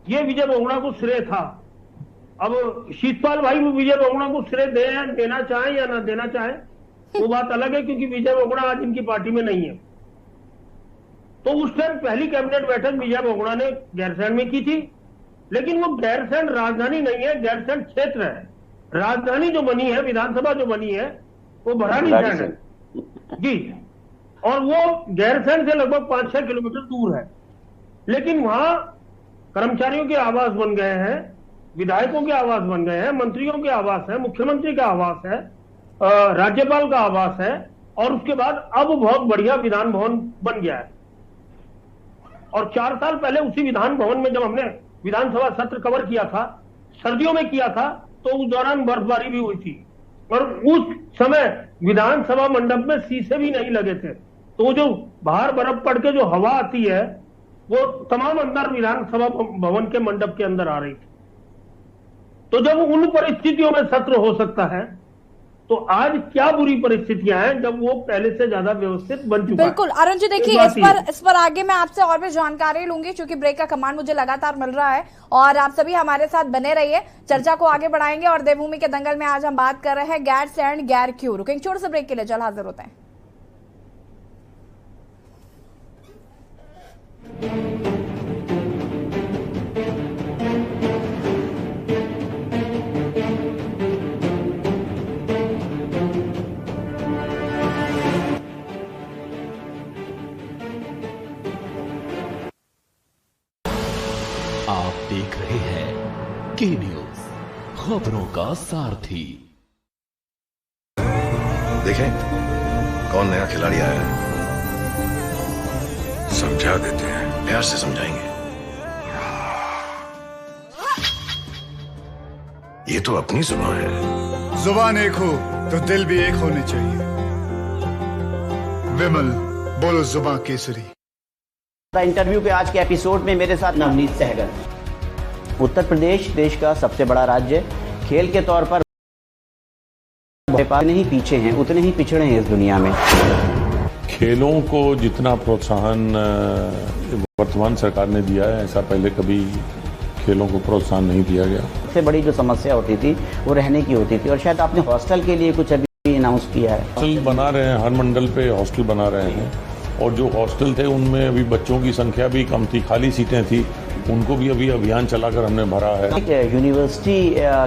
ये विजय बहुगुणा को श्रेय था। अब शीतपाल भाई विजय बहुगुणा को श्रेय देना चाहे या ना देना चाहे वो बात अलग है, क्योंकि विजय बहुगुणा आज इनकी पार्टी में नहीं है। तो उस टाइम पहली कैबिनेट बैठक विजय बहुगुणा ने गैरसैंण में की थी, लेकिन वो गैरसैंण राजधानी नहीं है, गैरसैंण क्षेत्र है। राजधानी जो बनी है, विधानसभा जो बनी है, वो भराड़ीसैंण है जी, और वो गैरसैंण से लगभग 5-6 किलोमीटर दूर है। लेकिन वहां कर्मचारियों के आवास बन गए हैं, विधायकों के आवास बन गए हैं, मंत्रियों के आवास है, मुख्यमंत्री का आवास है, राज्यपाल का आवास है, और उसके बाद अब बहुत बढ़िया विधान भवन बन गया है। और 4 साल पहले उसी विधान भवन में जब हमने विधानसभा सत्र कवर किया था, सर्दियों में किया था, तो उस दौरान बर्फबारी भी हुई थी और उस समय विधानसभा मंडप में शीशे भी नहीं लगे थे। तो जो बाहर बर्फ पड़ के जो हवा आती है वो तमाम अंदर विधानसभा भवन के मंडप के अंदर आ रही थी। तो जब उन परिस्थितियों में सत्र हो सकता है तो आज क्या बुरी परिस्थितियां हैं जब वो पहले से ज्यादा व्यवस्थित बन चुका है। बिल्कुल अरुण जी, देखिए इस पर आगे मैं आपसे और भी जानकारी लूंगी, क्योंकि ब्रेक का कमांड मुझे लगातार मिल रहा है और आप सभी हमारे साथ बने रहिए, चर्चा को आगे बढ़ाएंगे। और देवभूमि के दंगल में आज हम बात कर रहे हैं गैरसैंण गैर क्यों। रुकेंगे छोटे से ब्रेक के लिए, जल्द हाजिर होते हैं। आप देख रहे हैं के न्यूज, खबरों का सारथी। देखें कौन नया खिलाड़ी आया है, समझा देते हैं, प्यार से समझाएंगे। ये तो अपनी जुबान है। जुबान एक हो तो दिल भी एक होने चाहिए। विमल बोलो जुबान केसरी। इंटरव्यू के आज के एपिसोड में मेरे साथ नवनीत सहगल। उत्तर प्रदेश देश का सबसे बड़ा राज्य, खेल के तौर पर नहीं पीछे हैं, उतने ही पिछड़े हैं इस दुनिया में। खेलों को जितना प्रोत्साहन वर्तमान सरकार ने दिया है, ऐसा पहले कभी खेलों को प्रोत्साहन नहीं दिया गया। सबसे बड़ी जो समस्या होती थी वो रहने की होती थी, और शायद आपने हॉस्टल के लिए कुछ अभी अनाउंस किया है। हॉस्टल बना रहे हैं, हर मंडल पे हॉस्टल बना रहे हैं, और जो हॉस्टल थे उनमें अभी बच्चों की संख्या भी कम थी, खाली सीटें थी, उनको भी अभी अभियान चलाकर हमने भरा है। यूनिवर्सिटी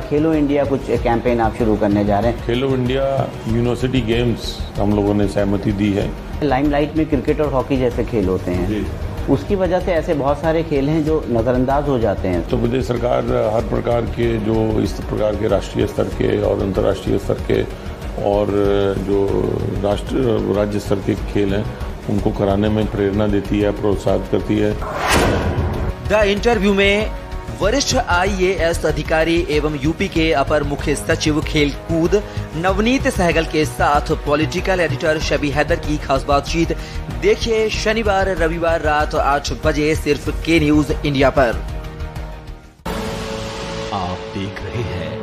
खेलो इंडिया कुछ कैंपेन आप शुरू करने जा रहे हैं। खेलो इंडिया यूनिवर्सिटी गेम्स हम लोगों ने सहमति दी है। लाइमलाइट में क्रिकेट और हॉकी जैसे खेल होते हैं, उसकी वजह से ऐसे बहुत सारे खेल हैं जो नजरअंदाज हो जाते हैं। तो प्रदेश सरकार हर प्रकार के जो इस प्रकार के राष्ट्रीय स्तर के और अंतर्राष्ट्रीय स्तर के और जो राज्य स्तर के खेल हैं उनको कराने में प्रेरणा देती है, प्रोत्साहित करती है। द इंटरव्यू में वरिष्ठ IAS अधिकारी एवं यूपी के अपर मुख्य सचिव खेलकूद नवनीत सहगल के साथ पॉलिटिकल एडिटर शबी हैदर की खास बातचीत देखिए शनिवार रविवार रात 8 बजे सिर्फ के न्यूज इंडिया पर। आप देख रहे हैं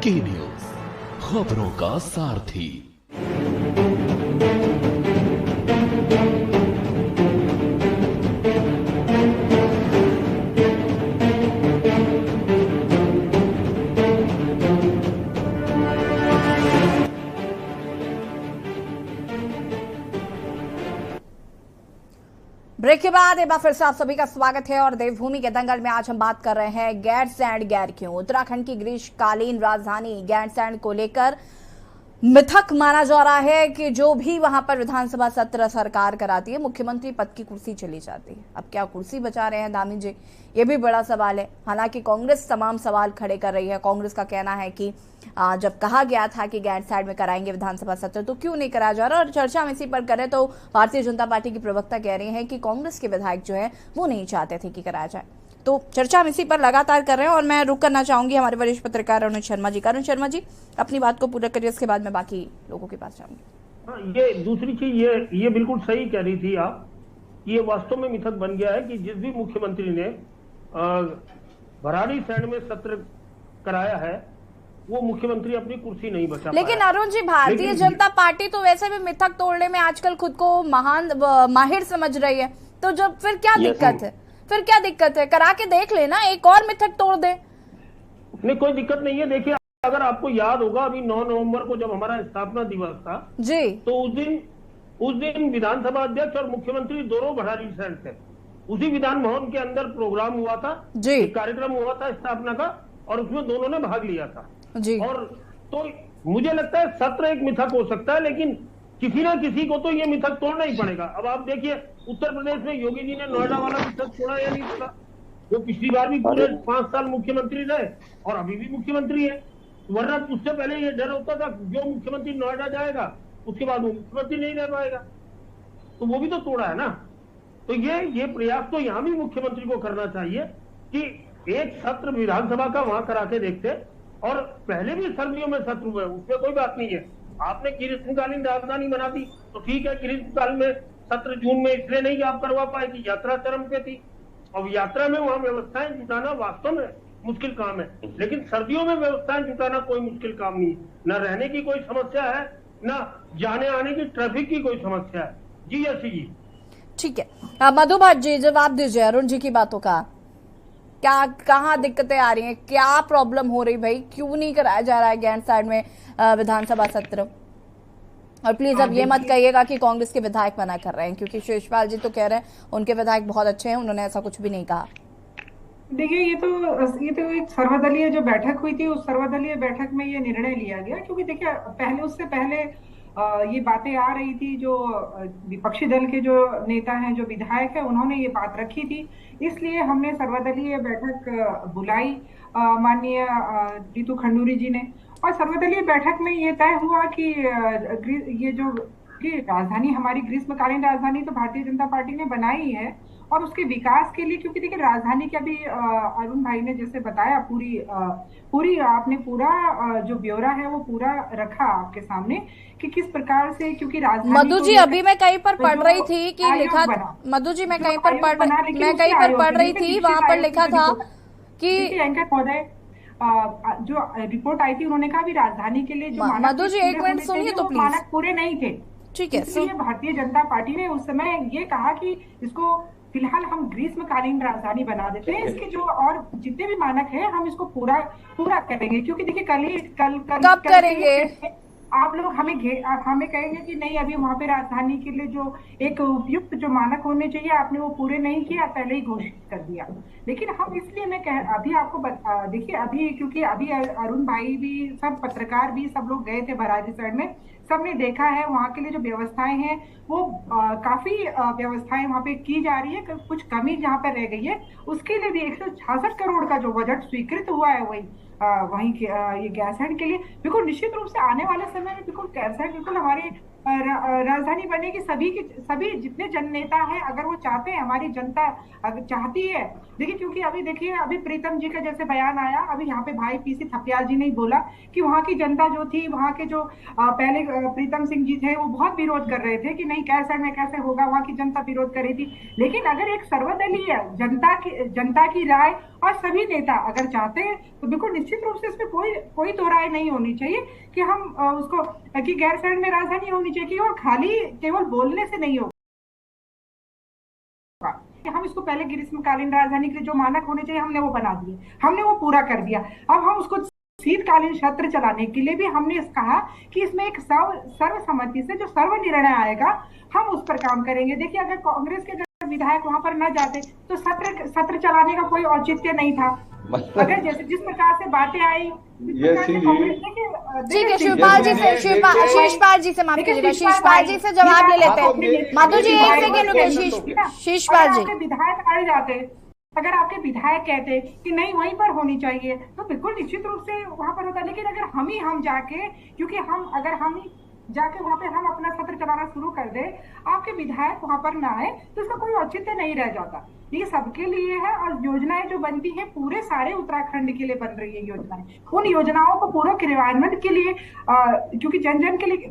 के न्यूज, खबरों का सारथी। ब्रेक के बाद एक बार फिर से आप सभी का स्वागत है और देवभूमि के दंगल में आज हम बात कर रहे हैं गैरसैंण गैर क्यों। उत्तराखंड की ग्रीष्मकालीन राजधानी गैरसैंण को लेकर मिथक माना जा रहा है कि जो भी वहां पर विधानसभा सत्र सरकार कराती है मुख्यमंत्री पद की कुर्सी चली जाती है। अब क्या कुर्सी बचा रहे हैं दामी जी, ये भी बड़ा सवाल है। हालांकि कांग्रेस तमाम सवाल खड़े कर रही है। कांग्रेस का कहना है कि जब कहा गया था कि गैरसैंण में कराएंगे विधानसभा सत्र तो क्यों नहीं कराया जा रहा। और चर्चा हम इसी पर करें तो भारतीय जनता पार्टी की प्रवक्ता कह रही है कि कांग्रेस के विधायक जो है वो नहीं चाहते थे कि कराया जाए। तो चर्चा हम इसी पर लगातार कर रहे हैं और मैं रुक करना चाहूंगी हमारे वरिष्ठ पत्रकार अरुण शर्मा जी। अरुण शर्मा जी अपनी बात को पूरा करिए, इसके बाद मैं बाकी लोगों के पास जाऊंगी। हाँ, ये दूसरी चीज ये बिल्कुल सही कह रही थी आप। ये वास्तव में मिथक बन गया है कि जिस भी मुख्यमंत्री ने भराड़ीसैंण में सत्र कराया है वो मुख्यमंत्री अपनी कुर्सी नहीं बचा पाया। लेकिन अरुण जी भारतीय जनता पार्टी तो वैसे भी मिथक तोड़ने में आजकल खुद को माहिर समझ रही है, तो जब फिर क्या दिक्कत है? फिर क्या दिक्कत है? करा के देख लेना, एक और मिथक तोड़ दे। नहीं, कोई दिक्कत नहीं है। देखिए अगर आपको याद होगा अभी 9 नवंबर को जब हमारा स्थापना दिवस था जी, तो उस दिन विधानसभा अध्यक्ष और मुख्यमंत्री दोनों भराड़ीसैंण थे। उसी विधान भवन के अंदर प्रोग्राम हुआ था जी, एक कार्यक्रम हुआ था स्थापना का और उसमें दोनों ने भाग लिया था जी। और तो मुझे लगता है सत्र एक मिथक हो सकता है, लेकिन किसी ना किसी को तो ये मिथक तोड़ना ही पड़ेगा। अब आप देखिए उत्तर प्रदेश में योगी जी ने नोएडा वाला मिथक तोड़ा या नहीं तोड़ा। वो पिछली बार भी पूरे 5 साल मुख्यमंत्री रहे और अभी भी मुख्यमंत्री है। वरना उससे पहले ये डर होता था जो मुख्यमंत्री नोएडा जाएगा उसके बाद वो मुख्यमंत्री नहीं रह पाएगा, तो वो भी तो तोड़ा है ना। तो ये प्रयास तो यहाँ भी मुख्यमंत्री को करना चाहिए कि एक सत्र विधानसभा का वहां करा के देखते। और पहले भी सर्दियों में सत्र हुए, उसमें कोई बात नहीं है। आपने ग्रीष्मकालीन राजधानी बना दी तो ठीक है, ग्रीष्मकाल में सत्र जून में इसलिए नहीं आप करवा पाए कि यात्रा चरम पे थी। अब यात्रा में वहां व्यवस्थाएं जुटाना वास्तव में मुश्किल काम है, लेकिन सर्दियों में व्यवस्थाएं जुटाना कोई मुश्किल काम नहीं है। न रहने की कोई समस्या है, न जाने आने की ट्रैफिक की कोई समस्या है। जी यशी जी। ठीक है, मधु भट्ट जी जवाब दीजिए अरुण जी की बातों का। क्या कहाँ दिक्कतें आ रही हैं, क्या प्रॉब्लम हो रही भाई, क्यों नहीं कराया जा रहा है गैरसैंण में विधानसभा सत्र? और प्लीज अब ये मत कहिएगा कि कांग्रेस के विधायक मना कर रहे हैं, क्योंकि शिवपाल जी तो कह रहे हैं उनके विधायक बहुत अच्छे हैं, उन्होंने ऐसा कुछ भी नहीं कहा। देखिए ये तो एक सर्वदलीय जो बैठक हुई थी, उस सर्वदलीय बैठक में ये निर्णय लिया गया। क्योंकि देखिए उससे पहले ये बातें आ रही थी, जो विपक्षी दल के जो नेता हैं, जो विधायक हैं, उन्होंने ये बात रखी थी। इसलिए हमने सर्वदलीय बैठक बुलाई माननीय रितु खंडूरी जी ने, और सर्वदलीय बैठक में ये तय हुआ कि ये जो राजधानी हमारी ग्रीष्मकालीन राजधानी तो भारतीय जनता पार्टी ने बनाई है और उसके विकास के लिए, क्योंकि देखिए राजधानी के अभी अरुण भाई ने जैसे बताया पूरी आपने पूरा जो ब्यौरा है वो पूरा रखा आपके सामने कि किस प्रकार से, क्योंकि राजधानी मधु जी अभी मैं कहीं पर पढ़ रही थी कि लिखा, मधु जी मैं कहीं पर पढ़ रही थी, वहां पर लिखा था कि एंकर महोदय जो रिपोर्ट आई थी उन्होंने कहा भी राजधानी के लिए जो मधु जी एक मिनट सुनिए तो प्लीज, मानक पूरे नहीं थे। ठीक है, इसलिए भारतीय जनता पार्टी ने उस समय ये कहा कि इसको फिलहाल हम ग्रीष्मकालीन राजधानी बना देते हैं, इसके जो और जितने भी मानक है हम इसको पूरा करेंगे। क्योंकि देखिए कब करेंगे आप लोग हमें कहेंगे कि नहीं अभी वहां पे राजधानी के लिए जो एक उपयुक्त जो मानक होने चाहिए आपने वो पूरे नहीं किया, पहले ही घोषित कर दिया। लेकिन हम इसलिए अभी आपको देखिए अभी क्योंकि अभी अरुण भाई भी, सब पत्रकार भी, सब लोग गए थे भराड़ीसैंण में, सबने देखा है वहाँ के लिए जो व्यवस्थाएं हैं वो काफी व्यवस्थाएं वहाँ पे की जा रही है। कुछ कमी जहाँ पर रह गई है उसके लिए भी 166 करोड़ का जो बजट स्वीकृत हुआ है वहीं ये गैरसैंण के लिए बिल्कुल निश्चित रूप से आने वाले समय में बिल्कुल गैरसैंण बिल्कुल हमारी राजधानी बनेगी। सभी जितने जननेता हैं अगर वो चाहते हैं, हमारी जनता अगर चाहती है, देखिए क्योंकि अभी प्रीतम जी का जैसे बयान आया, अभी यहाँ पे भाई पीसी थपियाल जी ने बोला कि वहाँ की जनता जो थी, वहाँ के जो पहले प्रीतम सिंह जी थे वो बहुत विरोध कर रहे थे कि नहीं गैरसैंण में कैसे होगा, वहाँ की जनता विरोध कर रही थी। लेकिन अगर एक सर्वदलीय जनता की राय और सभी नेता अगर चाहते हैं तो बिल्कुल निश्चित रूप से इसमें कोई दो राय नहीं होनी चाहिए कि हम उसको कि गैरसैंण में राजधानी होनी चाहिए, और खाली केवल बोलने से नहीं होगा। हम इसको पहले ग्रीष्मकालीन राजधानी के लिए जो मानक होने चाहिए हमने वो बना दिए, हमने वो पूरा कर दिया। अब हम उसको शीतकालीन सत्र चलाने के लिए भी हमने कहा कि इसमें एक सर्वसम्मति से जो सर्व निर्णय आएगा हम उस पर काम करेंगे। देखिए अगर कांग्रेस के विधायक वहां पर न जाते तो सत्र चलाने का कोई औचित्य नहीं था। अगर जैसे जिस प्रकार से बातें आई, ठीक है शिवपाल जी से, शीशपाल जी से माफ कीजिएगा, शीशपाल जी से जवाब ले लेते हैं। मधु जी एक सेकेंड रुके, शीशपाल जी। विधायक अड़ जाते, अगर आपके विधायक कहते कि नहीं वहीं पर होनी चाहिए तो बिल्कुल निश्चित रूप से वहां पर होता। लेकिन अगर हम जाके, क्योंकि अगर हम जाके वहां पे हम अपना सत्र चलाना शुरू कर दे, आपके विधायक वहां पर ना आए तो इसका कोई औचित्य नहीं रह जाता। ये सबके लिए है और योजनाएं जो बनती है पूरे सारे उत्तराखंड के लिए बन रही है योजनाएं। उन योजनाओं को पूरा क्रियान्वयन के लिए क्योंकि जन जन के लिए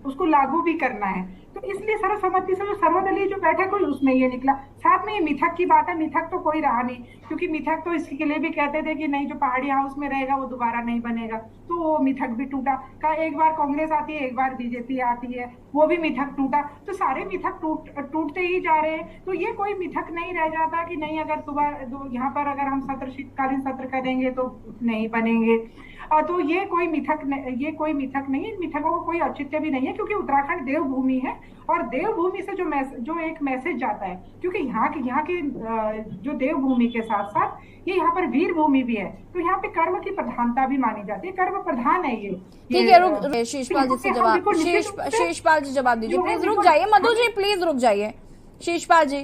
उसको लागू भी करना है, तो इसलिए सर्वसम्मति से जो सर्वदलीय जो बैठक हुई उसमें ये निकला। साथ में ये मिथक की बात है, मिथक तो कोई रहा नहीं, क्योंकि मिथक तो इसके लिए भी कहते थे कि नहीं जो पहाड़ी हाउस में रहेगा वो दोबारा नहीं बनेगा, तो वो मिथक भी टूटा। का एक बार कांग्रेस आती है, एक बार बीजेपी आती है, वो भी मिथक टूटा। तो सारे मिथक टूटते ही जा रहे हैं। तो ये कोई मिथक नहीं रह जाता कि नहीं अगर यहाँ पर अगर हम शीतकालीन सत्र करेंगे तो नहीं बनेंगे। तो ये कोई मिथक नहीं है, मिथकों को कोई औचित्य भी नहीं है, क्योंकि उत्तराखंड देवभूमि है और देवभूमि से जो एक मैसेज जाता है, क्योंकि यहाँ के जो देवभूमि के साथ साथ ये यहाँ पर वीर भूमि भी है, तो यहाँ पे कर्म की प्रधानता भी मानी जाती है, कर्म प्रधान है ये। ठीक है, शीशपाल जी से जवाब, शीशपाल जी जवाब दीजिए प्लीज। रुक जाइए मधु जी, प्लीज रुक जाइए। शीशपाल जी,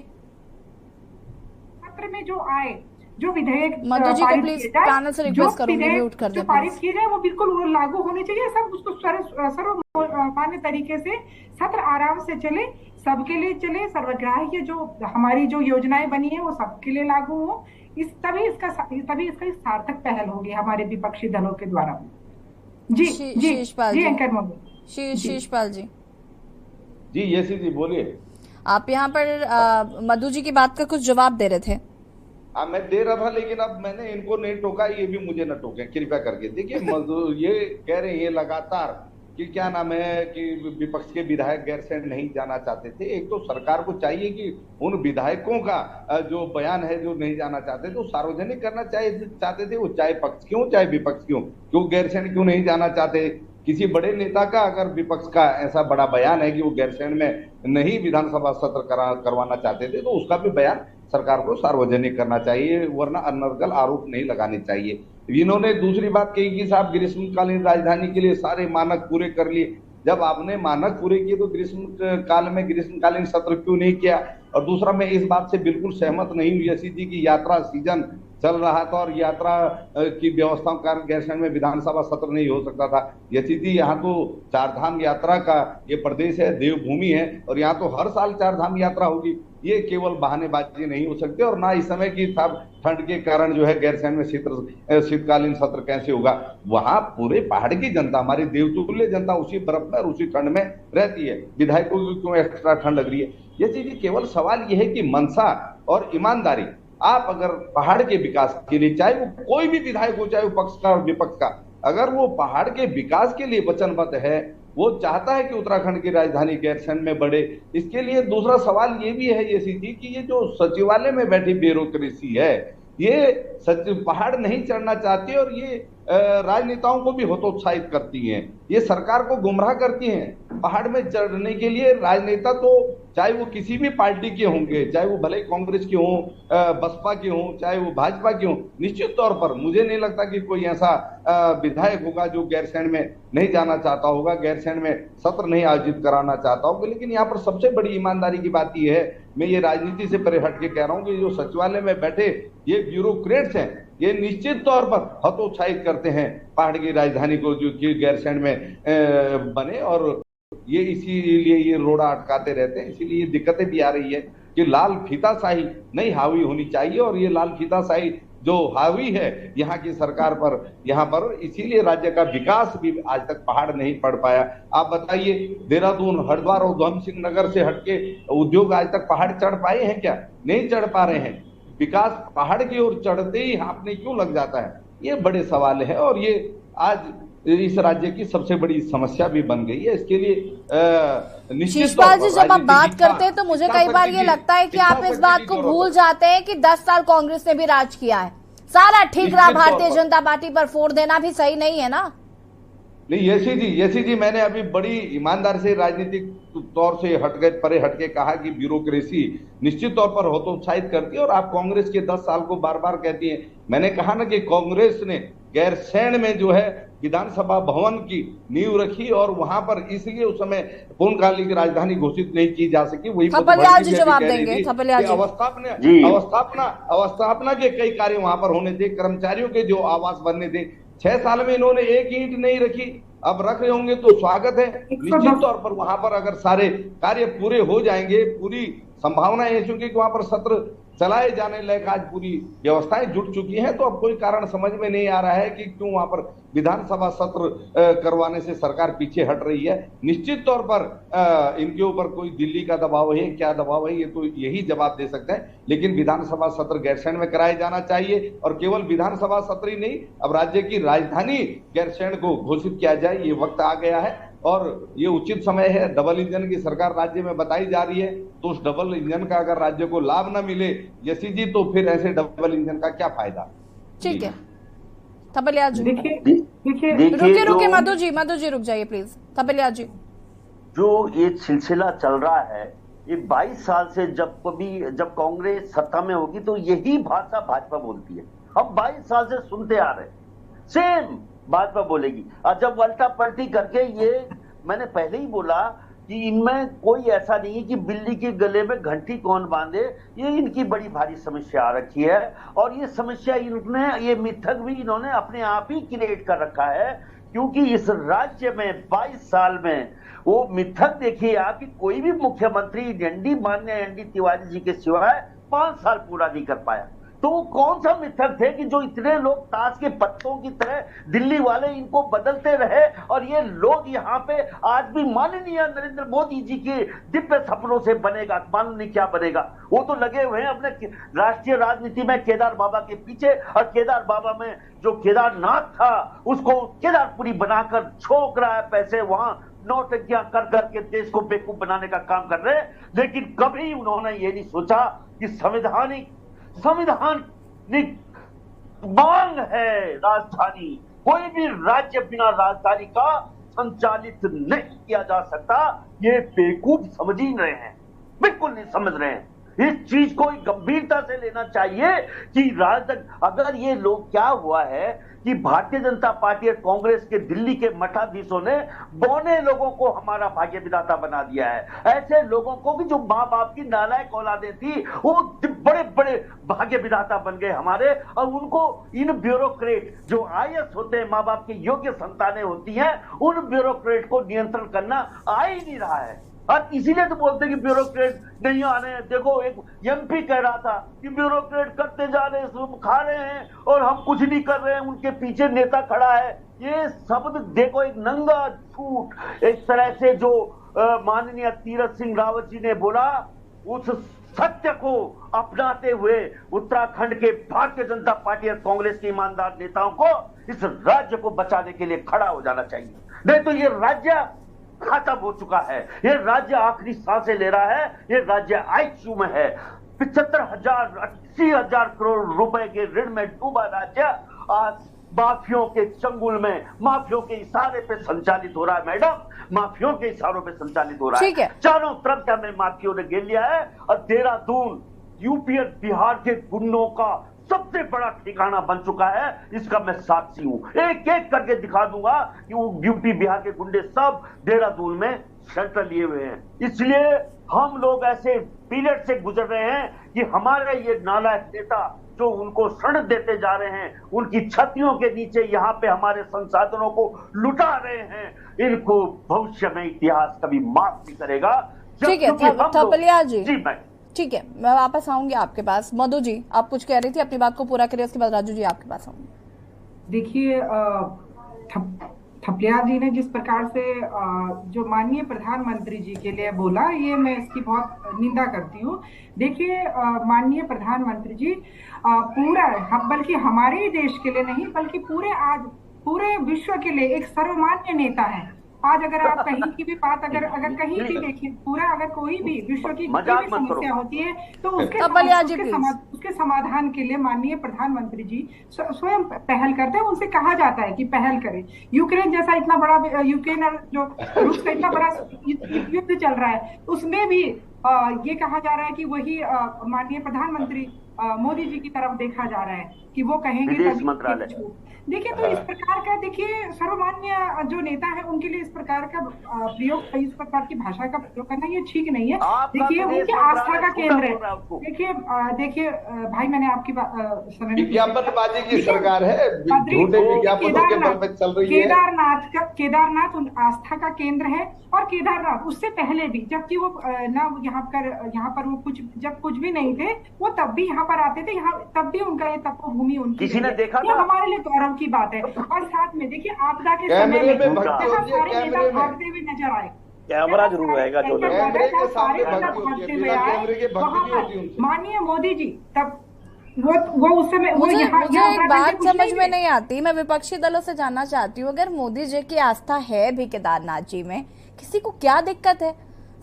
पत्र में जो आए, जो विधेयक मधु जी को प्लीज पैनल से रिक्वेस्ट करूंगी म्यूट कर दें, पारित किए जाए वो बिल्कुल वो लागू होने चाहिए। सब उसको सर्वमान्य तरीके से सत्र आराम से चले, सबके लिए चले, सर्वग्राह्य जो हमारी जो योजनाएं बनी है वो सबके लिए लागू हो। तभी इसका सार्थक पहल होगी हमारे विपक्षी दलों के द्वारा। जी एंकर मोदी, शीशपाल जी जी बोलिए। आप यहाँ पर मधु जी की बात का कुछ जवाब दे रहे थे। मैं दे रहा था, लेकिन अब मैंने इनको नहीं टोका, ये भी मुझे न टोके कृपया करके। देखिए ये कह रहे हैं लगातार कि क्या नाम है कि विपक्ष के विधायक गैरसैंण नहीं जाना चाहते थे। एक तो सरकार को चाहिए कि उन विधायकों का जो बयान है जो नहीं जाना चाहते तो सार्वजनिक करना चाहते थे, वो चाहे पक्ष क्यों चाहे विपक्ष क्यों गैरसैंण क्यों नहीं जाना चाहते। किसी बड़े नेता का अगर विपक्ष का ऐसा बड़ा बयान है कि वो गैरसैंण में नहीं विधानसभा सत्र करवाना चाहते थे तो उसका भी बयान सरकार को सार्वजनिक करना चाहिए, वरना अनर्गल आरोप नहीं लगाने चाहिए। इन्होंने दूसरी बात कही कि साहब ग्रीष्मकालीन राजधानी के लिए सारे मानक पूरे कर लिए। जब आपने मानक पूरे किए तो ग्रीष्म काल में ग्रीष्मकालीन सत्र क्यों नहीं किया। और दूसरा, मैं इस बात से बिल्कुल सहमत नहीं हूँ यशी जी की यात्रा सीजन चल रहा था और यात्रा की व्यवस्थाओं के कारण गैरसैंण में विधानसभा सत्र नहीं हो सकता था। यशी जी, यहाँ तो चारधाम यात्रा का ये प्रदेश है, देवभूमि है, और यहाँ तो हर साल चारधाम यात्रा होगी। ये केवल बहानेबाजी नहीं हो सकती, और ना इस समय की ठंड के कारण जो है गैरसैंण में शीतकालीन सत्र कैसे होगा। वहां पूरे पहाड़ की जनता, हमारी देवतुल्य जनता उसी बर्फ में और उसी ठंड में रहती है, विधायकों को क्यों एक्स्ट्रा ठंड लग रही है। ये चीज केवल सवाल ये है कि मनसा और ईमानदारी, आप अगर पहाड़ के विकास के लिए, चाहे वो कोई भी विधायक हो, चाहे वो पक्ष का और विपक्ष का, अगर वो पहाड़ के विकास के लिए वचनबद्ध है, वो चाहता है कि उत्तराखंड की राजधानी गैरसैंण में बढ़े। इसके लिए दूसरा सवाल ये भी है ये सीधी कि ये जो सचिवालय में बैठी ब्यूरोक्रेसी है, ये पहाड़ नहीं चढ़ना चाहती और ये राजनेताओं को भी हतोत्साहित करती हैं, ये सरकार को गुमराह करती हैं। पहाड़ में चढ़ने के लिए राजनेता तो चाहे वो किसी भी पार्टी के होंगे, चाहे वो भले कांग्रेस के हों, बसपा के हों, चाहे वो भाजपा के हों, निश्चित तौर पर मुझे नहीं लगता कि कोई ऐसा विधायक होगा जो गैरसैंण में नहीं जाना चाहता होगा, गैरसैंण में सत्र नहीं आयोजित कराना चाहता होगा। लेकिन यहाँ पर सबसे बड़ी ईमानदारी की बात यह है, मैं ये राजनीति से परे हट के कह रहा हूँ कि जो सचिवालय में बैठे ये ब्यूरोक्रेट्स हैं, ये निश्चित तौर पर हतोत्साहित करते हैं पहाड़ की राजधानी को जो कि गैरसैंण में बने, और ये इसीलिए ये रोड़ा अटकाते रहते हैं। इसीलिए ये दिक्कतें भी आ रही है कि लाल फीताशाही नहीं हावी होनी चाहिए, और ये लाल फीताशाही जो हावी है यहाँ की सरकार पर, यहाँ पर, इसीलिए राज्य का विकास भी आज तक पहाड़ नहीं पड़ पाया। आप बताइए, देहरादून, हरिद्वार और उधम सिंह नगर से हटके उद्योग आज तक पहाड़ चढ़ पाए हैं क्या? नहीं चढ़ पा रहे हैं। विकास पहाड़ की ओर चढ़ते ही हाँफने क्यों लग जाता है? ये बड़े सवाल है, और ये आज इस राज्य की सबसे बड़ी समस्या भी बन गई है। इसके लिए शीशपाल जी, जब आप बात करते हैं तो मुझे कई बार ये लगता है कि आप इस बात को भूल जाते हैं कि 10 साल कांग्रेस ने भी राज किया है, सारा ठीक रहा, भारतीय जनता पार्टी पर फोड़ देना भी सही नहीं है ना। नहीं, यशी जी मैंने अभी बड़ी ईमानदार से राजनीतिक तौर से परे हटके कहा कि ब्यूरोक्रेसी निश्चित तौर पर हतोत्साहित करती है और आप कांग्रेस के 10 साल को बार बार कहती हैं। मैंने कहा ना कि कांग्रेस ने गैरसैंण में जो है विधानसभा भवन की नींव रखी और वहां पर इसलिए उस समय पूर्णकालिक राजधानी घोषित नहीं की जा सकी। वही थपलियाल जी जवाब देंगे। थपलियाल जी, अवस्थापना के कई कार्य वहां पर होने थे, कर्मचारियों के जो आवास बनने थे, 6 साल में इन्होंने एक ईंट नहीं रखी, अब रख रहे होंगे तो स्वागत है। निश्चित तौर पर वहां पर अगर सारे कार्य पूरे हो जाएंगे, पूरी संभावना है क्योंकि वहां पर सत्र चलाए जाने लायक आज पूरी व्यवस्थाएं जुट चुकी हैं, तो अब कोई कारण समझ में नहीं आ रहा है कि क्यों वहां पर विधानसभा सत्र करवाने से सरकार पीछे हट रही है। निश्चित तौर पर इनके ऊपर कोई दिल्ली का दबाव है, क्या दबाव है, ये तो यही जवाब दे सकते हैं। लेकिन विधानसभा सत्र गैरसैंण में कराया जाना चाहिए और केवल विधानसभा सत्र ही नहीं, अब राज्य की राजधानी गैरसैंण को घोषित किया जाए, ये वक्त आ गया है और ये उचित समय है। डबल इंजन की सरकार राज्य में बताई जा रही है, तो उस डबल इंजन का अगर राज्य को लाभ न मिले यशी जी, तो फिर ऐसे डबल इंजन का क्या फायदा। ठीक है थपलियाल जी, देखिए रुके मधु जी रुक जाइए प्लीज। थपलियाल जी, जो ये सिलसिला चल रहा है ये 22 साल से, जब कांग्रेस सत्ता में होगी तो यही भाषा भाजपा बोलती है। हम 22 साल से सुनते आ रहे हैं, सेम भाजपा बोलेगी। और जब उल्टा पलटी करके, ये मैंने पहले ही बोला कि इनमें कोई ऐसा नहीं है कि बिल्ली के गले में घंटी कौन बांधे, ये इनकी बड़ी भारी समस्या आ रखी है और ये समस्या ये मिथक भी इन्होंने अपने आप ही क्रिएट कर रखा है। क्योंकि इस राज्य में 22 साल में वो मिथक देखिए आप कि कोई भी मुख्यमंत्री एनडी तिवारी जी के सिवाय 5 साल पूरा नहीं कर पाया। तो कौन सा मिथक थे कि जो इतने लोग ताश के पत्तों की तरह दिल्ली वाले इनको बदलते रहे और ये लोग यहाँ पे आज भी माननीय नरेंद्र मोदी जी के दिव्य सपनों से बनेगा, मालूम नहीं क्या बनेगा। वो तो लगे हुए हैं अपने राष्ट्रीय राजनीति में केदार बाबा के पीछे, और केदार बाबा में जो केदारनाथ था उसको केदारपुरी बनाकर छोक रहा है पैसे, वहां नौटंकियां कर करके देश को बेवकूफ बनाने का काम कर रहे हैं। लेकिन कभी उन्होंने ये नहीं सोचा कि संविधानिक मांग है राजधानी, कोई भी राज्य बिना राजधानी का संचालित नहीं किया जा सकता। ये बेवकूफ समझ ही रहे हैं, बिल्कुल नहीं समझ रहे हैं। इस चीज को गंभीरता से लेना चाहिए कि अगर ये लोग, क्या हुआ है कि भारतीय जनता पार्टी और कांग्रेस के दिल्ली के मठाधीशों ने बौने लोगों को हमारा भाग्य विधाता बना दिया है। ऐसे लोगों को भी, जो माँ बाप की नालायक औलादें थी, वो बड़े बड़े भाग्य विधाता बन गए हमारे, और उनको इन ब्यूरोक्रेट जो आईएएस होते हैं, माँ बाप की योग्य संतानें होती हैं, उन ब्यूरोक्रेट को नियंत्रण करना आ ही नहीं रहा है। और इसीलिए तो बोलते हैं कि ब्यूरोक्रेट नहीं आने हैं। देखो, एक एमपी कह रहा था कि ब्यूरोक्रेट करते जा रहे हैं, खा रहे हैं और हम कुछ नहीं कर रहे हैं, उनके पीछे नेता खड़ा है। ये शब्द देखो, एक नंगा झूठ एक तरह से जो माननीय तीरथ सिंह रावत जी ने बोला, उस सत्य को अपनाते हुए उत्तराखंड के भारतीय जनता पार्टी और कांग्रेस के ईमानदार नेताओं को इस राज्य को बचाने के लिए खड़ा हो जाना चाहिए। नहीं तो ये राज्य खत्म हो चुका है, ये राज्य आखिरी सांसें ले रहा है, ये राज्य आईसीयू में है। 75,000-80,000 करोड़ रुपए के ऋण में डूबा राज्य आज माफियों के चंगुल में, माफियों के इशारे पे संचालित हो रहा है। मैडम, माफियों के इशारों पे संचालित हो रहा है। चारों तरफ का में माफियों ने घेर लिया है और देहरादून यूपी और बिहार के गुंडों का सबसे बड़ा ठिकाना बन चुका है। इसका मैं साक्षी हूं, एक एक करके दिखा दूंगा कि वो यूपी बिहार के गुंडे सब देहरादून में शेल्टर लिए हुए हैं। इसलिए हम लोग ऐसे पीरियड से गुजर रहे हैं कि हमारे ये नालायक नेता जो उनको शरण देते जा रहे हैं, उनकी छतियों के नीचे यहाँ पे हमारे संसाधनों को लुटा रहे हैं, इनको भविष्य में इतिहास कभी माफ नहीं करेगा। ठीक है थपलियाल जी, जी मैं ठीक है, मैं वापस आऊंगी आपके पास। मधु जी, आप कुछ कह रही थी, अपनी बात को पूरा करिए, उसके बाद राजू जी आपके पास आऊंगी। देखिए, थपलियाल जी ने जिस प्रकार से जो माननीय प्रधानमंत्री जी के लिए बोला, ये मैं इसकी बहुत निंदा करती हूँ। देखिए, माननीय प्रधानमंत्री जी पूरा, बल्कि हमारे ही देश के लिए नहीं, बल्कि पूरे विश्व के लिए एक सर्वमान्य नेता है। आज अगर आप कहीं की भी बात अगर कहीं भी देखें, पूरा अगर कोई भी विश्व की कोई भी समस्या होती है तो उसके समाधान के लिए माननीय प्रधानमंत्री जी स्वयं पहल करते हैं। उनसे कहा जाता है कि पहल करें। यूक्रेन जैसा इतना बड़ा, यूक्रेन और जो रूस का इतना बड़ा युद्ध चल रहा है, उसमें भी ये कहा जा रहा है कि वही माननीय प्रधानमंत्री मोदी जी की तरफ देखा जा रहा है कि वो कहेंगे। देखिए, तो इस प्रकार का, देखिए, सर्वमान्य जो नेता है उनके लिए इस प्रकार का प्रयोग, इस प्रकार की भाषा का प्रयोग करना ये ठीक नहीं है। देखिए, उनकी आस्था का केंद्र है। देखिए भाई, मैंने आपकी समय विज्ञापनबाजी की सरकार है, झूठे विज्ञापनों के बल पे चल रही है। केदारनाथ आस्था का केंद्र है, और केदारनाथ उससे पहले भी, जबकि वो यहाँ पर वो जब कुछ भी नहीं थे, वो तब भी यहाँ पर आते थे, तब भी उनका ये तपोभूमि उनकी, किसी ने देखा था, हमारे लिए गौरव की बात है। और साथ में देखिए, आपदा के समय में सारे नेता भागते हुए नजर आए। कैमरा जरूर रहेगा जो माननीय मोदी जी तब वो उस समय मुझे एक बात समझ में नहीं आती। मैं विपक्षी दलों से जानना चाहती हूँ, अगर मोदी जी की आस्था है भी केदारनाथ जी में, किसी को क्या दिक्कत है?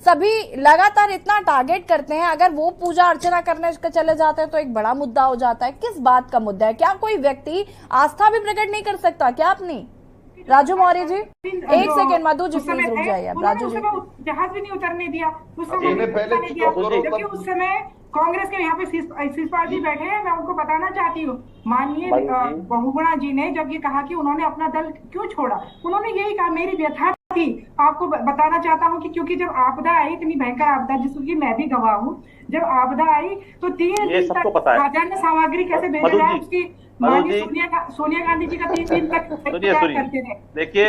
सभी लगातार इतना टारगेट करते हैं, अगर वो पूजा अर्चना करने चले जाते हैं तो एक बड़ा मुद्दा हो जाता है। किस बात का मुद्दा है? क्या कोई व्यक्ति आस्था भी प्रकट नहीं कर सकता क्या अपनी? राजू मौर्य जी, एक सेकेंड, मधु जी प्लीज रुक जाइए। राजू जी, जहाज भी नहीं उतरने दिया उस समय, जबकि उस समय कांग्रेस के यहाँ पे शिषपाल जी बैठे हैं। मैं उनको बताना चाहती हूँ, माननीय बहुगुणा जी ने जब ये कहा कि उन्होंने अपना दल क्यों छोड़ा, उन्होंने यही कहा, मेरी व्यथा थी। आपको बताना चाहता हूँ कि क्योंकि जब आपदा आई, इतनी भयंकर आपदा जिसकी मैं भी गवाह हूँ, जब आपदा आई तो 3 दिन तक खाद्यान्न सामग्री कैसे भेजा जाए, उसकी माननीय सोनिया गांधी जी का 3 दिन तक करते थे। देखिए,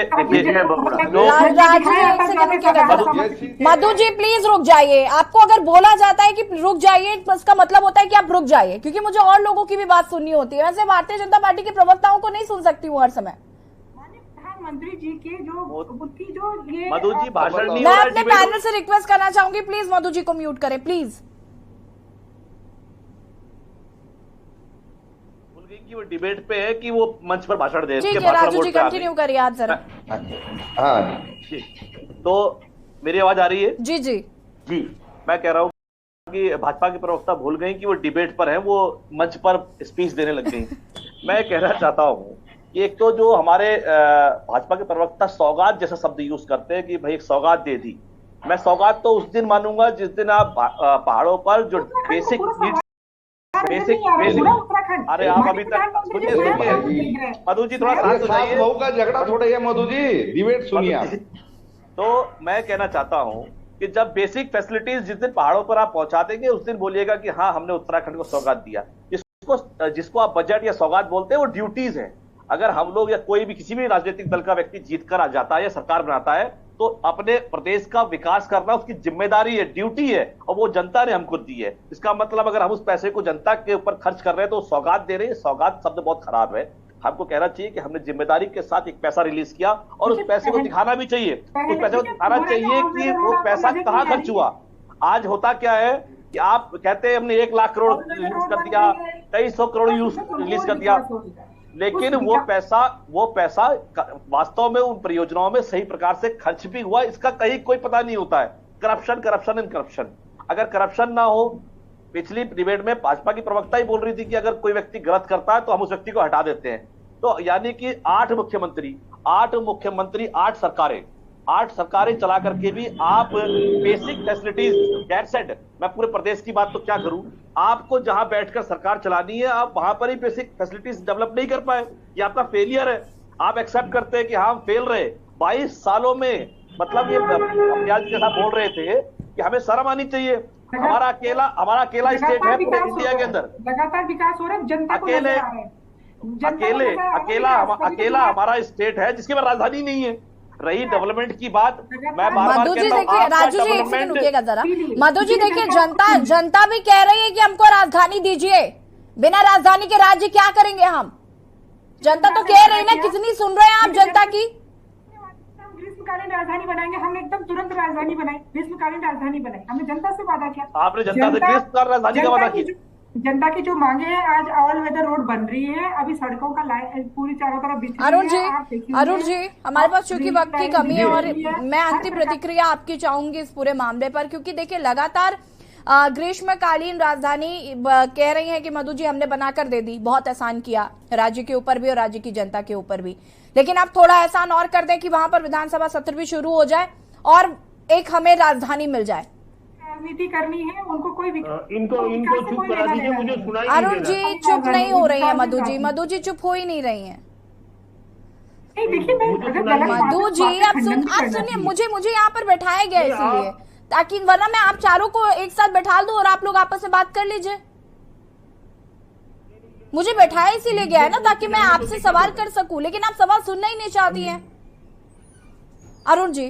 मधु जी प्लीज रुक जाइए। आपको अगर बोला जाता है कि रुक जाइए, इसका मतलब होता है कि आप रुक जाइए, क्योंकि मुझे और लोगों की भी बात सुननी होती है। वैसे भारतीय जनता पार्टी के प्रवक्ताओं को नहीं सुन सकती हूँ हर समय। प्रधानमंत्री जी के जो ये मधु जी भाषण नहीं, मैं अपने पैनल से रिक्वेस्ट करना चाहूंगी, प्लीज मधु जी को म्यूट करें प्लीज। कि वो डिबेट पे है कि वो मंच पर भाषण दे। ठीक है राजू जी, कंटिन्यू करिए आप जरा। हाँ, तो मेरी आवाज आ रही है? जी जी जी, मैं कह रहा हूँ कि भाजपा के प्रवक्ता भूल गए कि वो डिबेट पर है, वो मंच पर स्पीच देने लग गई। मैं कहना चाहता हूँ कि एक तो जो हमारे भाजपा के प्रवक्ता सौगात जैसा शब्द यूज करते हैं कि भाई एक सौगात दे दी। मैं सौगात तो उस दिन मानूंगा जिस दिन आप पहाड़ों पर जो बेसिक अरे आप अभी तक सुनिए मधु जी, थोड़ा शांत हो जाइए। बहू का झगड़ा थोड़ा है मधु जी, डिबेट सुनिए आप। तो मैं कहना चाहता हूं कि जब बेसिक फैसिलिटीज जिस दिन पहाड़ों पर आप पहुंचा देंगे, उस दिन बोलिएगा कि हाँ हमने उत्तराखंड को सौगात दिया। जिसको आप बजट या सौगात बोलते हैं वो ड्यूटीज है। अगर हम लोग या कोई भी किसी भी राजनीतिक दल का व्यक्ति जीत कर आ जाता है या सरकार बनाता है, तो अपने प्रदेश का विकास करना उसकी जिम्मेदारी है, ड्यूटी है, और वो जनता ने हमको दी है। इसका मतलब अगर हम उस पैसे को जनता के ऊपर खर्च कर रहे हैं तो सौगात दे रहे हैं। सौगात शब्द बहुत खराब है। हमको कहना चाहिए कि हमने जिम्मेदारी के साथ एक पैसा रिलीज किया, और उस पैसे को दिखाना भी चाहिए। उस पैसे को दिखाना चाहिए कि वो पैसा कहाँ खर्च हुआ। आज होता क्या है कि आप कहते हैं हमने 1 लाख करोड़ रिलीज कर दिया, 250 करोड़ रिलीज कर दिया, लेकिन वो पैसा वास्तव में उन परियोजनाओं में सही प्रकार से खर्च भी हुआ, इसका कहीं कोई पता नहीं होता है। करप्शन। अगर करप्शन ना हो, पिछली डिबेट में भाजपा की प्रवक्ता ही बोल रही थी कि अगर कोई व्यक्ति गलत करता है तो हम उस व्यक्ति को हटा देते हैं। तो यानी कि 8 मुख्यमंत्री, 8 सरकारें चला करके भी आप बेसिक फैसिलिटीज, दैट सेड, मैं पूरे प्रदेश की बात तो क्या करूं, आपको जहां बैठकर सरकार चलानी है आप वहां पर ही बेसिक फैसिलिटीज डेवलप नहीं कर पाए। ये आपका फेलियर है। आप एक्सेप्ट करते हैं कि हाँ हम फेल रहे 22 सालों में। मतलब ये अभियान के साथ बोल रहे थे कि हमें शर्म आनी चाहिए। हमारा अकेला स्टेट है पूरे इंडिया के अंदर, लगातार विकास हो रहा है, जनता अकेला हमारा स्टेट है जिसके पास राजधानी नहीं है। रही डेवलपमेंट की बात, मैं बार-बार कहता हूं, राजू जी एक सेकंड रुकिएगा जरा। मधु जी देखिए, जनता भी कह रही है कि हमको राजधानी दीजिए, बिना राजधानी के राज्य क्या करेंगे हम? जनता तो कह रही है ना, कितनी सुन रहे हैं आप जनता की? ग्रीष्मकालीन राजधानी बनाएंगे, हमने एकदम तुरंत राजधानी बनाई, ग्रीष्मकालीन राजधानी बनाई, हमने जनता से वादा किया। आपने जनता से ग्रीष्मकालीन राजधानी का वादा किया? जनता की जो मांगे हैं, आज ऑल वेदर रोड बन रही है, अभी सड़कों का पूरी चारों तरफ बिछ रही अरुण जी, है। आप देखिए, अरुण जी, हमारे पास चूंकि वक्त की कमी है और मैं अंतिम हर प्रतिक्रिया आपकी चाहूंगी इस पूरे मामले पर, क्योंकि देखिए लगातार ग्रीष्मकालीन राजधानी कह रही है कि मधु जी हमने बनाकर दे दी, बहुत एहसान किया राज्य के ऊपर भी और राज्य की जनता के ऊपर भी, लेकिन आप थोड़ा एहसान और कर दें कि वहां पर विधानसभा सत्र भी शुरू हो जाए और एक हमें राजधानी मिल जाए। राजनीति करनी है उनको, कोई इनको चुप करा दीजिए, मुझे सुनाई अरुण जी चुप नहीं हो रही है मधु जी चुप हो ही नहीं रही है। देखिए मधु जी आप सुनिए, मुझे यहाँ पर बैठाया गया इसलिए ताकि, वरना मैं आप चारों को एक साथ बैठा दूं और आप लोग आपस में बात कर लीजिए। मुझे बैठाया इसीलिए गया है ना ताकि मैं आपसे सवाल कर सकूं, लेकिन आप सवाल सुनना ही नहीं चाहती हैं। अरुण जी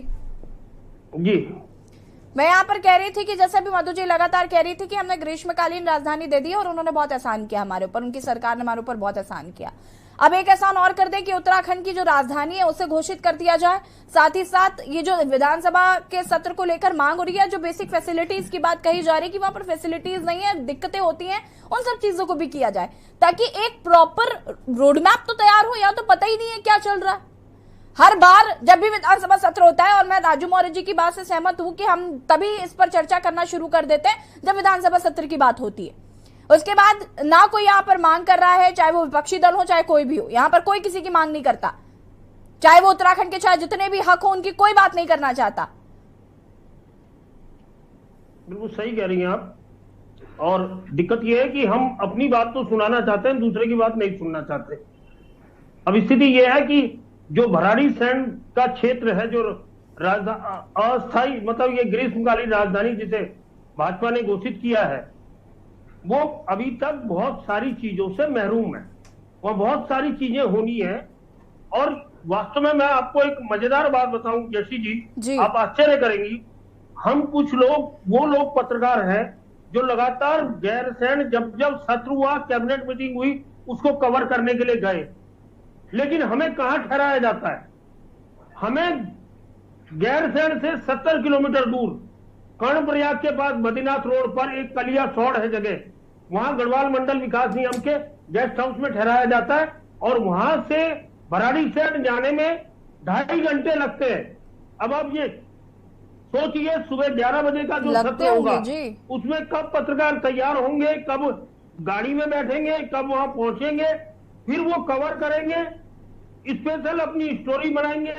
मैं यहाँ पर कह रही थी कि जैसे भी मधु जी लगातार कह रही थी कि हमने ग्रीष्मकालीन राजधानी दे दी और उन्होंने बहुत एहसान किया हमारे ऊपर, उनकी सरकार ने हमारे ऊपर बहुत एहसान किया। अब एक एहसान और कर दे कि उत्तराखंड की जो राजधानी है उसे घोषित कर दिया जाए, साथ ही साथ ये जो विधानसभा के सत्र को लेकर मांग हो रही है, जो बेसिक फैसिलिटीज की बात कही जा रही है कि वहां पर फैसिलिटीज नहीं है, दिक्कतें होती हैं, उन सब चीजों को भी किया जाए ताकि एक प्रॉपर रोडमैप तो तैयार हो। या तो पता ही नहीं है क्या चल रहा है। हर बार जब भी विधानसभा सत्र होता है, और मैं राजू मौर्य जी की बात से सहमत हूं कि हम तभी इस पर चर्चा करना शुरू कर देते हैं जब विधानसभा सत्र की बात होती है, उसके बाद ना कोई यहाँ पर मांग कर रहा है, चाहे वो विपक्षी दल हो चाहे कोई भी हो, यहाँ पर कोई किसी की मांग नहीं करता, चाहे वो उत्तराखंड के चाहे जितने भी हक हो उनकी कोई बात नहीं करना चाहता। बिल्कुल सही कह रही हैं आप, और दिक्कत यह है कि हम अपनी बात तो सुनाना चाहते हैं, दूसरे की बात नहीं सुनना चाहते। अब स्थिति यह है कि जो भराड़ीसैंण का क्षेत्र है, जो अस्थायी मतलब ये ग्रीष्मकालीन राजधानी जिसे भाजपा ने घोषित किया है, वो अभी तक बहुत सारी चीजों से महरूम है, वह बहुत सारी चीजें होनी है। और वास्तव में मैं आपको एक मजेदार बात बताऊं यशी जी, आप आश्चर्य करेंगी, हम कुछ लोग, वो लोग पत्रकार हैं जो लगातार गैरसैंण जब सत्र हुआ, कैबिनेट मीटिंग हुई, उसको कवर करने के लिए गए, लेकिन हमें कहां ठहराया जाता है? हमें गैरसैंण से 70 किलोमीटर दूर कर्णप्रयाग के पास बद्रीनाथ रोड पर एक कलिया सौड़ है जगह, वहां गढ़वाल मंडल विकास निगम के गेस्ट हाउस में ठहराया जाता है और वहां से भराड़ीसैंण जाने में 2.5 घंटे लगते हैं। अब आप ये सोचिए, सुबह 11 बजे का जो सत्र होगा उसमें कब पत्रकार तैयार होंगे, कब गाड़ी में बैठेंगे, कब वहां पहुंचेंगे, फिर वो कवर करेंगे, स्पेशल अपनी स्टोरी बनाएंगे,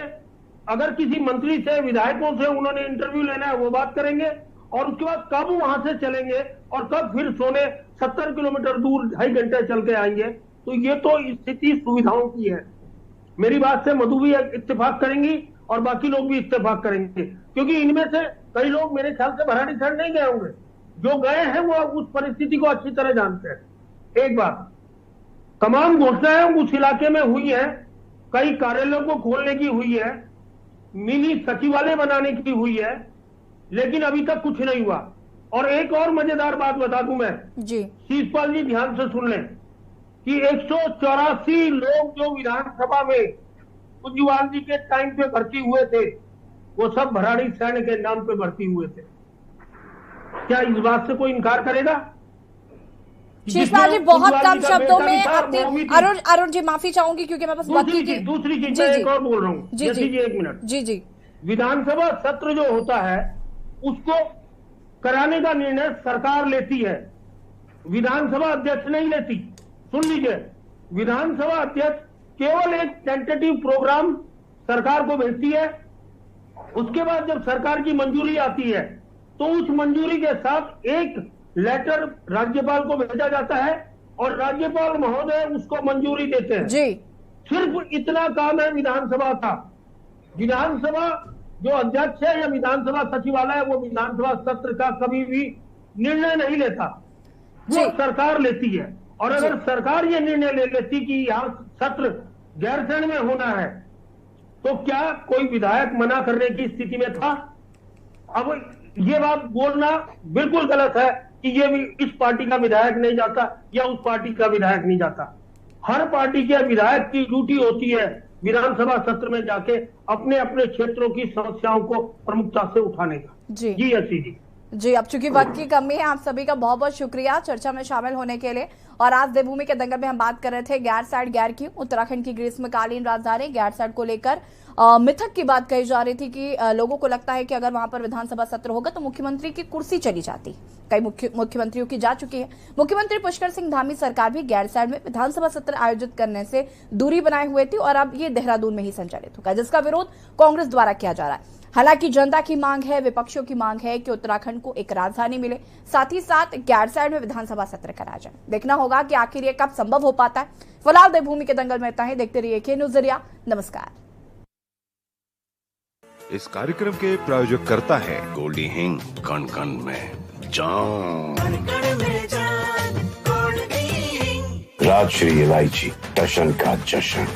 अगर किसी मंत्री से, विधायकों से उन्होंने इंटरव्यू लेना है वो बात करेंगे, और उसके बाद कब वहां से चलेंगे और कब फिर सोने 70 किलोमीटर दूर 2.5 घंटे चल के आएंगे। तो ये तो स्थिति सुविधाओं की है। मेरी बात से मधु भी इत्तेफाक करेंगी और बाकी लोग भी इत्तेफाक करेंगे, क्योंकि इनमें से कई लोग मेरे ख्याल से भराड़ीसैंण नहीं गए होंगे, जो गए हैं वो उस परिस्थिति को अच्छी तरह जानते हैं। एक बात, तमाम घोषणाएं उस इलाके में हुई है, कई कार्यालयों को खोलने की हुई है, मिनी सचिवालय बनाने की हुई है, लेकिन अभी तक कुछ नहीं हुआ। और एक और मजेदार बात बता दूं मैं जी, शीशपाल जी ध्यान से सुन लें कि 184 लोग जो विधानसभा में केजरीवाल जी के टाइम पे भर्ती हुए थे, वो सब भराड़ीसैंण के नाम पे भर्ती हुए थे। क्या इस बात से कोई इनकार करेगा? शीशपाल जी बहुत कम शब्दों में अपनी, अरुण जी माफी चाहूंगी क्योंकि मैं बस दूसरी चीज एक और बोल रहा हूँ जी, एक मिनट जी। विधानसभा सत्र जो होता है उसको कराने का निर्णय सरकार लेती है, विधानसभा अध्यक्ष नहीं लेती। सुन लीजिए, विधानसभा अध्यक्ष केवल एक टेंटेटिव प्रोग्राम सरकार को भेजती है, उसके बाद जब सरकार की मंजूरी आती है तो उस मंजूरी के साथ एक लेटर राज्यपाल को भेजा जाता है और राज्यपाल महोदय उसको मंजूरी देते हैं जी। सिर्फ इतना काम है विधानसभा का। विधानसभा जो अध्यक्ष है या विधानसभा सचिवालय, वो विधानसभा सत्र का कभी भी निर्णय नहीं लेता, वो सरकार लेती है। और अगर सरकार ये निर्णय ले लेती कि यहाँ सत्र गैरसैंण में होना है, तो क्या कोई विधायक मना करने की स्थिति में था? अब ये बात बोलना बिल्कुल गलत है कि ये भी इस पार्टी का विधायक नहीं जाता या उस पार्टी का विधायक नहीं जाता। हर पार्टी के विधायक की ड्यूटी होती है विधानसभा सत्र में जाके अपने अपने क्षेत्रों की समस्याओं को प्रमुखता से उठाने का। जी यशी जी। जी, अब चूंकि वक्त की कमी है, आप सभी का बहुत बहुत शुक्रिया चर्चा में शामिल होने के लिए। और आज देवभूमि के दंगल में हम बात कर रहे थे गैरसैंण गैर की, उत्तराखंड की ग्रीष्मकालीन राजधानी गैरसैंण को लेकर मिथक की बात कही जा रही थी कि लोगों को लगता है कि अगर वहां पर विधानसभा सत्र होगा तो मुख्यमंत्री की कुर्सी चली जाती। कई मुख्यमंत्रियों की जा चुकी है। मुख्यमंत्री पुष्कर सिंह धामी सरकार भी गैरसैंण में विधानसभा सत्र आयोजित करने से दूरी बनाए हुए थी और अब ये देहरादून में ही संचालित होगा, जिसका विरोध कांग्रेस द्वारा किया जा रहा है। हालांकि जनता की मांग है, विपक्षियों की मांग है कि उत्तराखंड को एक राजधानी मिले, साथ ही साथ गैरसैंण में विधानसभा सत्र कराया जाए। देखना होगा कि आखिर ये कब संभव हो पाता है। फिलहाल देवभूमि के दंगल में इतना ही। देखते रहिए के न्यूज़ ज़रिया। नमस्कार। इस कार्यक्रम के प्रायोजक करता है गोल्डी हिंग, कण कण में जान, राजश्री इलायची, टशन का जश्न।